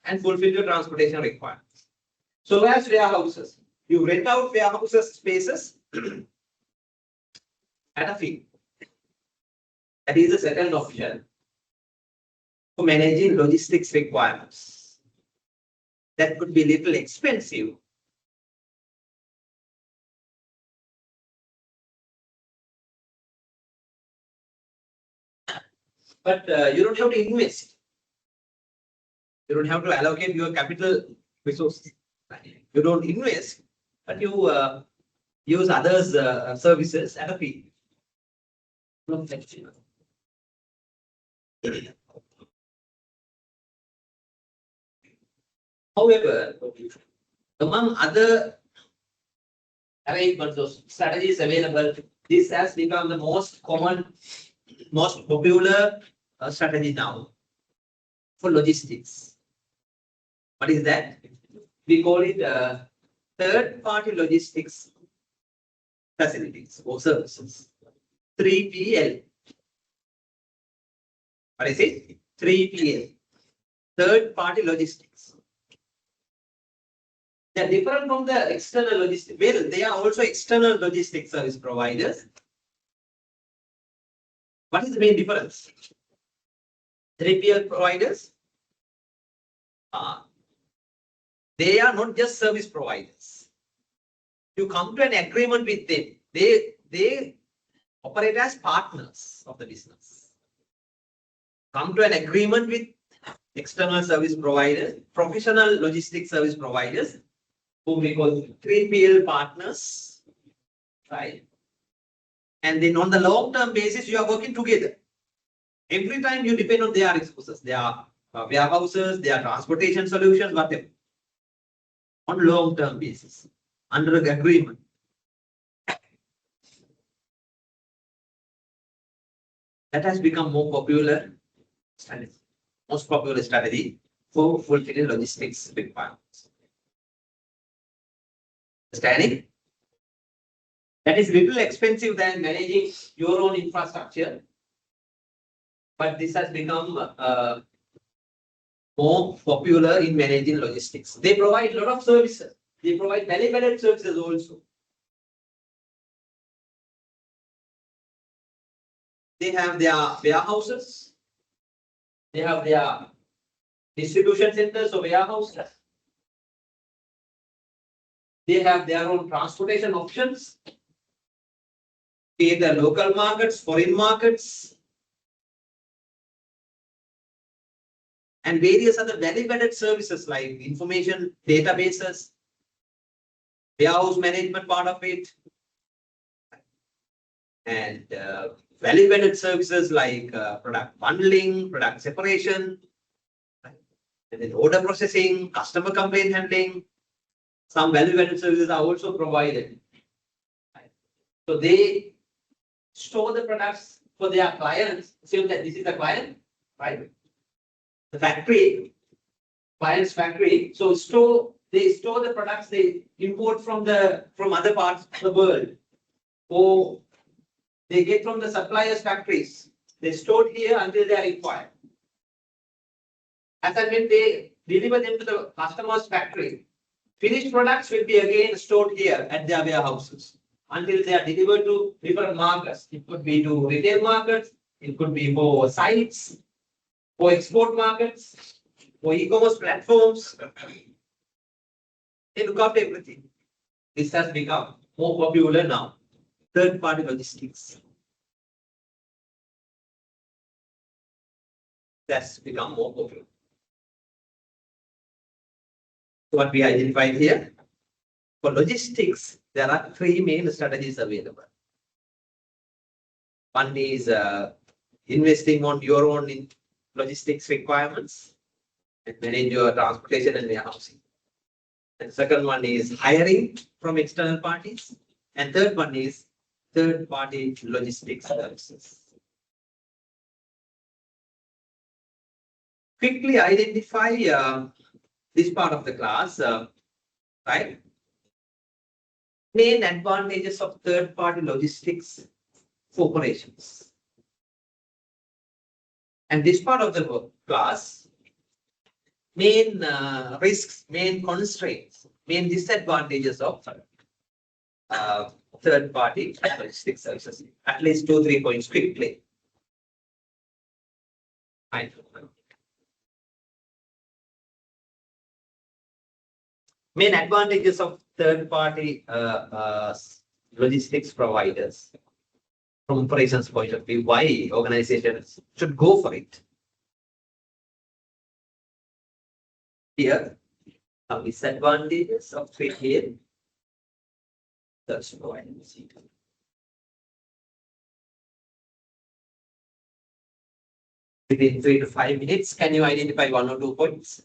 and fulfill your transportation requirements. So as warehouses, You rent out warehouses spaces at a fee. That is the second option for managing logistics requirements. That could be a little expensive. But you don't have to invest. You don't have to allocate your capital resources. You don't invest, but you use others' services at a fee. However, among other arrangements or strategies available, this has become the most common, most popular strategy now for logistics. What is that? We call it third-party logistics facilities or services. 3PL. What is it? 3PL. Third-party logistics. They are different from the external logistics. Well, they are also external logistics service providers. What is the main difference? 3PL providers, they are not just service providers. You come to an agreement with them. They operate as partners of the business. Come to an agreement with external service providers, professional logistics service providers, whom we call 3PL partners, right? And then on the long-term basis, you are working together. Every time you depend on their resources, their warehouses, their transportation solutions, whatever. On long-term basis, under the agreement. That has become more popular strategy, most popular strategy for fulfilling logistics requirements. Understanding? That is little expensive than managing your own infrastructure, but this has become more popular in managing logistics. They provide a lot of services. They provide value-added services also. They have their warehouses. They have their distribution centers or warehouses. They have their own transportation options. Be it local markets, foreign markets, and various other value-added services like information databases, warehouse management part of it, and value-added services like product bundling, product separation, and then order processing, customer complaint handling. Some value-added services are also provided. So they store the products for their clients. Assume that this is the client, right? The factory, client's factory. So they store the products they import from other parts of the world, or they get from the suppliers' factories. They store it here until they are required. As and when they deliver them to the customer's factory, finished products will be again stored here at their warehouses until they are delivered to different markets. It could be to retail markets, it could be for sites, for export markets, for e-commerce platforms. They look after everything. This has become more popular now. Third-party logistics. That's become more popular. What we identified here, for logistics, there are three main strategies available. One is investing on your own logistics requirements and manage your transportation and warehousing. And second one is hiring from external parties. And third one is third-party logistics services. Quickly identify this part of the class, right? Main advantages of third-party logistics for operations. And this part of the class, main risks, main constraints main disadvantages of third-party logistics services. At least 2-3 points quickly. Fine. Main advantages of third-party logistics providers from operations point of view. Why organizations should go for it? Here, some disadvantages of retail service providers. Within 3 to 5 minutes, can you identify 1 or 2 points?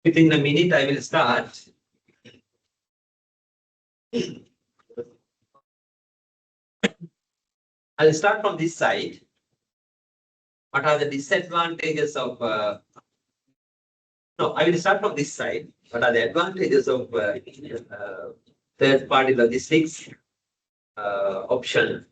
Within a minute, I will start. I'll start from this side. What are the disadvantages of? No, I will start from this side. What are the advantages of third-party logistics? option.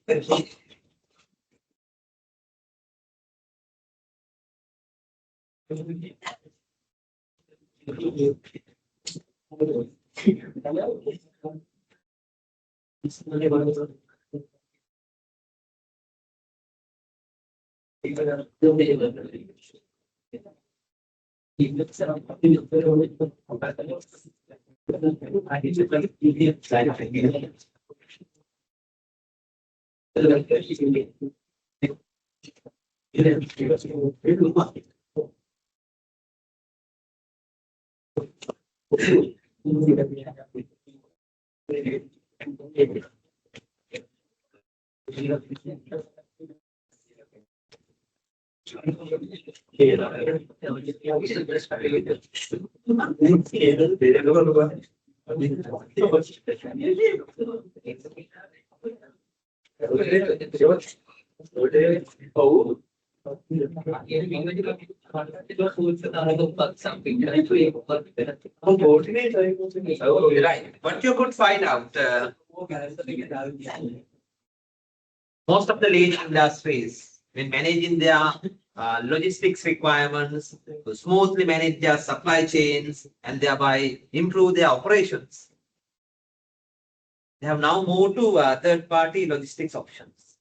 Right. What you could find out, most of the leading industries, when managing their logistics requirements, to smoothly manage their supply chains and thereby improve their operations, they have now moved to third-party logistics options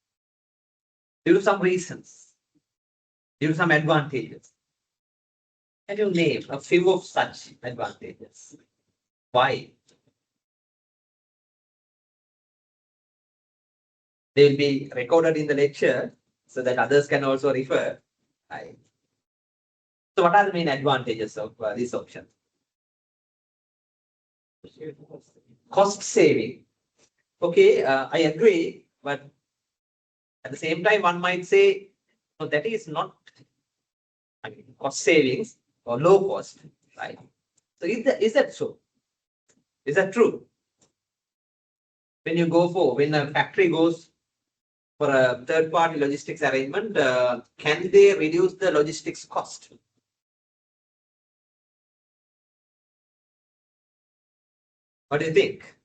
due to some reasons, due to some advantages. Can you name a few of such advantages? Why? They will be recorded in the lecture so that others can also refer. Right. So what are the main advantages of this option? Cost saving. Okay, I agree, but at the same time, one might say, no, that is not cost savings or low cost, right? So is that so? Is that true? When a factory goes for a third-party logistics arrangement, can they reduce the logistics cost? What do you think?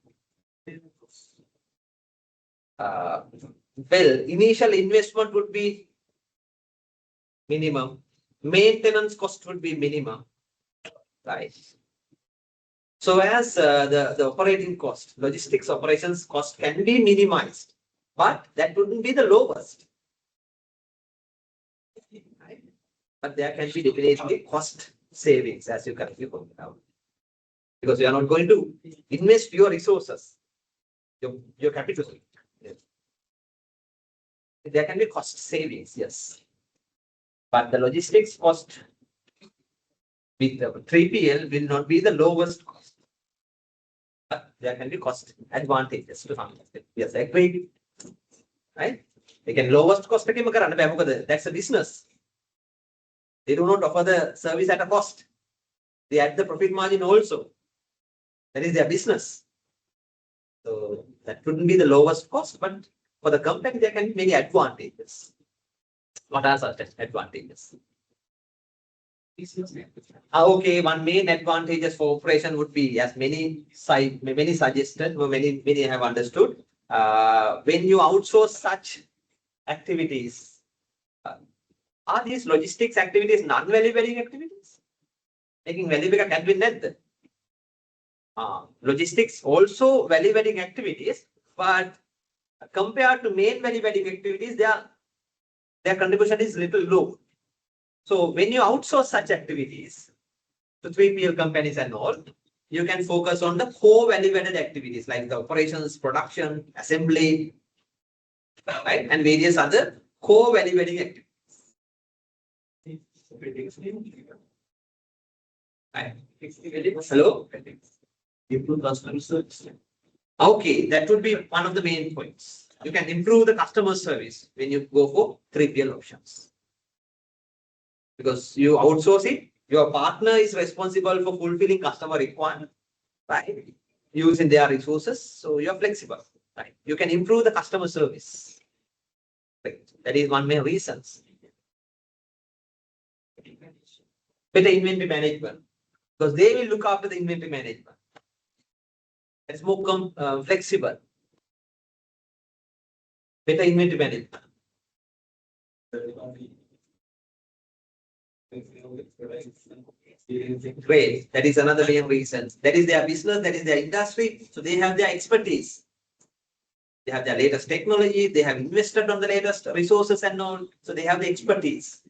Well, initial investment would be minimum. Maintenance cost would be minimum, right? So as the operating cost, logistics operations cost can be minimized, but that wouldn't be the lowest. Right? But there can be definitely cost savings, as you correctly pointed out. Because you are not going to invest your resources, your capital. Yes. There can be cost savings, yes. But the logistics cost with the 3PL will not be the lowest cost. But there can be cost advantages to some extent. Yes, I agree. Right? Again, lowest cost, that's a business. They do not offer the service at a cost. They add the profit margin also. That is their business. So that wouldn't be the lowest cost, but for the company, there can be many advantages. What are such advantages? Okay, one main advantages for operation would be, as many suggested, or many have understood, when you outsource such activities, are these logistics activities non-value adding activities? Making value can be net. Logistics also value adding activities, but compared to main value adding activities, their contribution is little low. So when you outsource such activities to 3PL companies and all, you can focus on the core value added activities like the operations, production, assembly, right, and various other core value adding activities. Right. Hello? Improve customer service. Okay, that would be one of the main points. You can improve the customer service when you go for 3PL options. Because you outsource it, your partner is responsible for fulfilling customer requirement, right? Using their resources, so you're flexible, right? You can improve the customer service. Right? That is one main reason. Better inventory management, because they will look after the inventory management. It's more flexible. Better inventory management. Great. That is another main reason. That is their business, that is their industry. So they have their expertise. They have their latest technology. They have invested on the latest resources and all. So they have the expertise.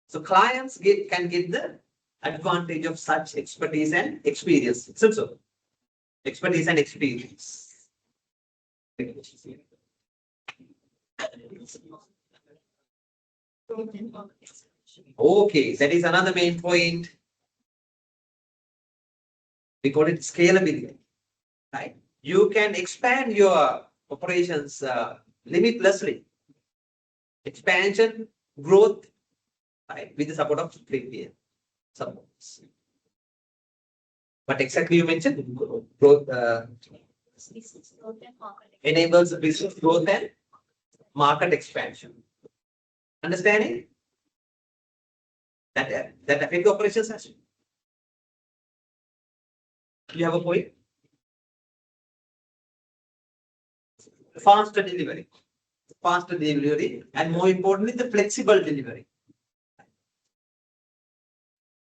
So clients can get the advantage of such expertise and experience. So expertise and experience. Okay, that is another main point. We call it scalability, right? You can expand your operations limitlessly. Expansion, growth, right? With the support of 3PL supports. What exactly you mentioned? Growth enables business growth and market expansion. Understanding? That affect the operations as well. You have a point? Faster delivery. Faster delivery, and more importantly, the flexible delivery.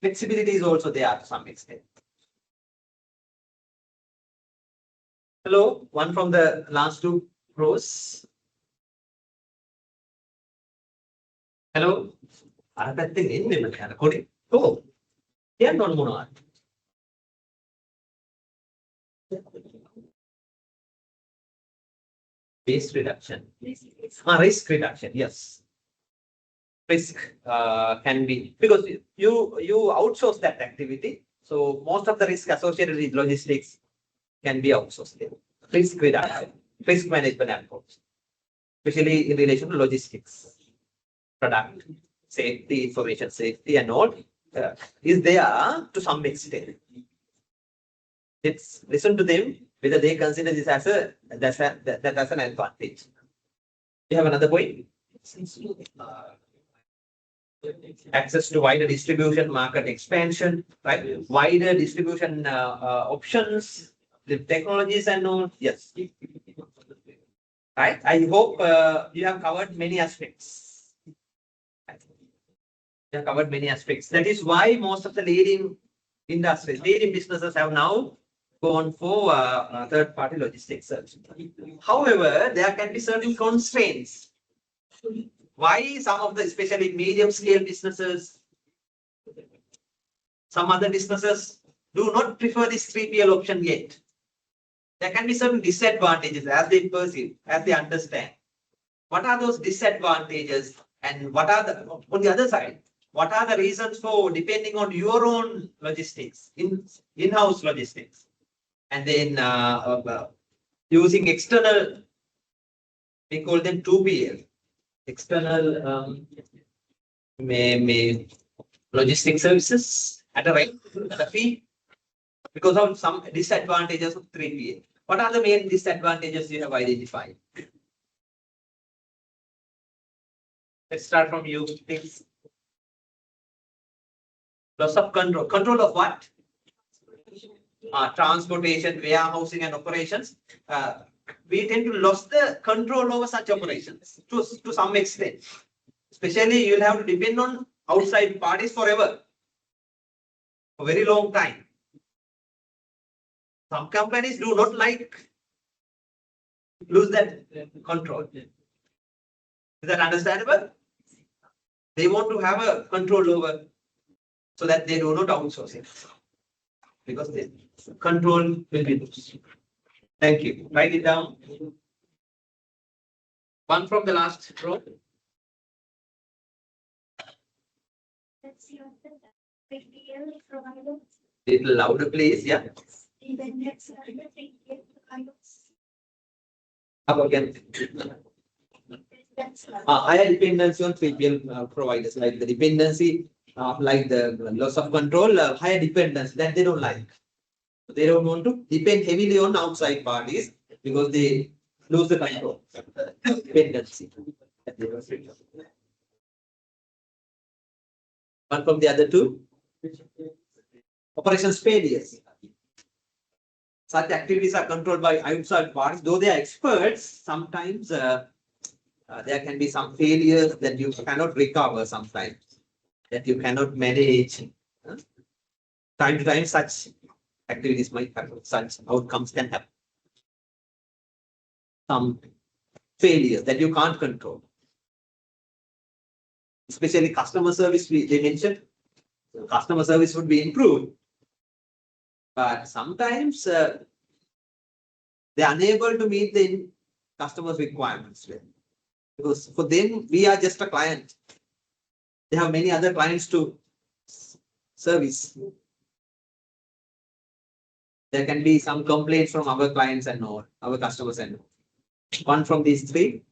Flexibility is also there to some extent. Hello, one from the last two rows. Hello. I have that thing in me. Oh, yeah, no. Risk reduction. Risk reduction, yes. Risk can be, because you outsource that activity. So most of the risk associated with logistics can be outsourced. Risk reduction, risk management approach, especially in relation to logistics, product safety, information safety, and all is there to some extent. Let's listen to them whether they consider this as an advantage. You have another point? Access to wider distribution, market expansion, right? Wider distribution options, the technologies and all. Yes. Right. I hope you have covered many aspects. You have covered many aspects. That is why most of the leading industries, leading businesses have now gone for third-party logistics services. However, there can be certain constraints. Why some of the, especially medium-scale businesses, some other businesses do not prefer this 3PL option yet. There can be certain disadvantages as they perceive, as they understand. What are those disadvantages, and what are the, on the other side, what are the reasons for depending on your own logistics, in-house logistics, and then using external, we call them 2PL, external logistic services at a rate, at a fee, because of some disadvantages of 3PL. What are the main disadvantages you have identified? Let's start from you, please. Loss of control. Control of what? Transportation, warehousing, and operations. We tend to lose the control over such operations to some extent. Especially, you'll have to depend on outside parties forever, for a very long time. Some companies do not like lose that control. Is that understandable? They want to have a control over, so that they do not outsource it, because the control will be lost. Thank you. Write it down. One from the last row. Little louder, please. Yeah. Up again. Higher dependency on 3PL providers, like the dependency, like the loss of control, higher dependency that they don't like. They don't want to depend heavily on outside parties because they lose the control. Dependency. One from the other two. Operations failures. Such activities are controlled by outside parties. Though they are experts, sometimes there can be some failures that you cannot recover sometimes, that you cannot manage. Time to time, such activities might happen, such outcomes can happen. Some failures that you can't control. Especially customer service, they mentioned customer service would be improved. But sometimes they're unable to meet the customer's requirements. Because for them, we are just a client. They have many other clients to service. There can be some complaints from our clients and all, our customers and all. One from these three.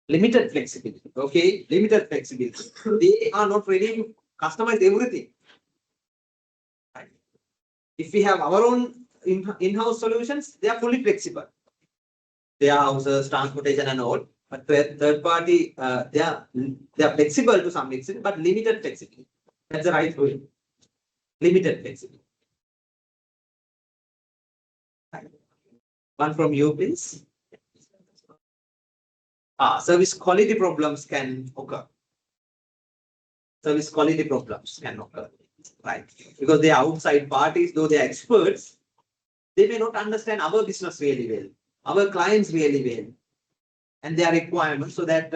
Limited flexibility. Okay, limited flexibility. They are not ready to customize everything. Right? If we have our own in-house solutions, they are fully flexible. Their houses, transportation and all. But third party, they are flexible to some extent, but limited flexibility. That's the right word. Limited flexibility. One from you, please. Service quality problems can occur. Service quality problems can occur, right? Because they are outside parties, though they are experts, they may not understand our business really well, our clients really well, and their requirements, so that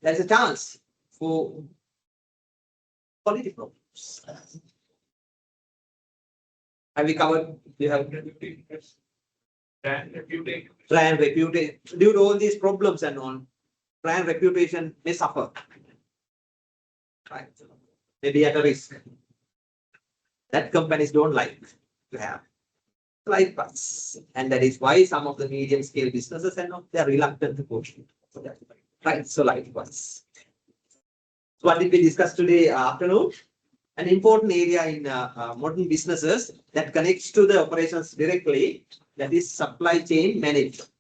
there's a chance for quality problems. Have we covered? You have brand reputation. Due to all these problems and all, brand reputation may suffer. Right. Maybe at a risk. That companies don't like to have. Like us. And that is why some of the medium scale businesses and all, they are reluctant to push it. Right. So likewise. So what did we discuss today afternoon? An important area in modern businesses that connects to the operations directly, that is supply chain management.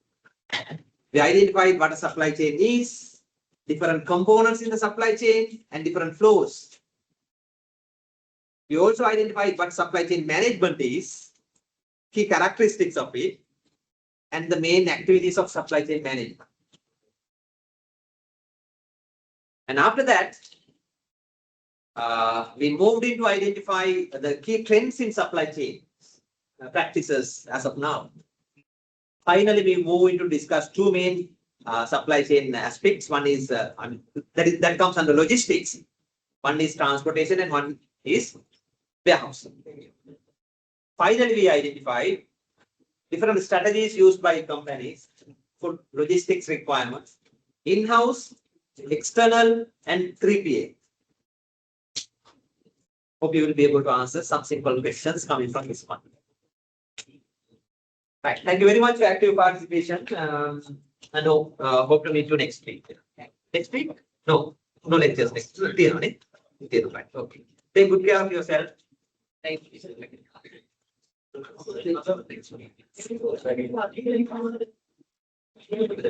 We identified what a supply chain is, different components in the supply chain and different flows. We also identified what supply chain management is, key characteristics of it, and the main activities of supply chain management. And after that, we moved into identify the key trends in supply chain practices as of now. Finally, we move into discuss two main supply chain aspects. One is that comes under logistics. One is transportation and one is warehousing. Finally, we identify different strategies used by companies for logistics requirements, in-house, external, and 3PA. Hope you will be able to answer some simple questions coming from this one. Right. Thank you very much for active participation. And hope to meet you next week. Next week? No lectures next week. Okay. Take good care of yourself. Thank you.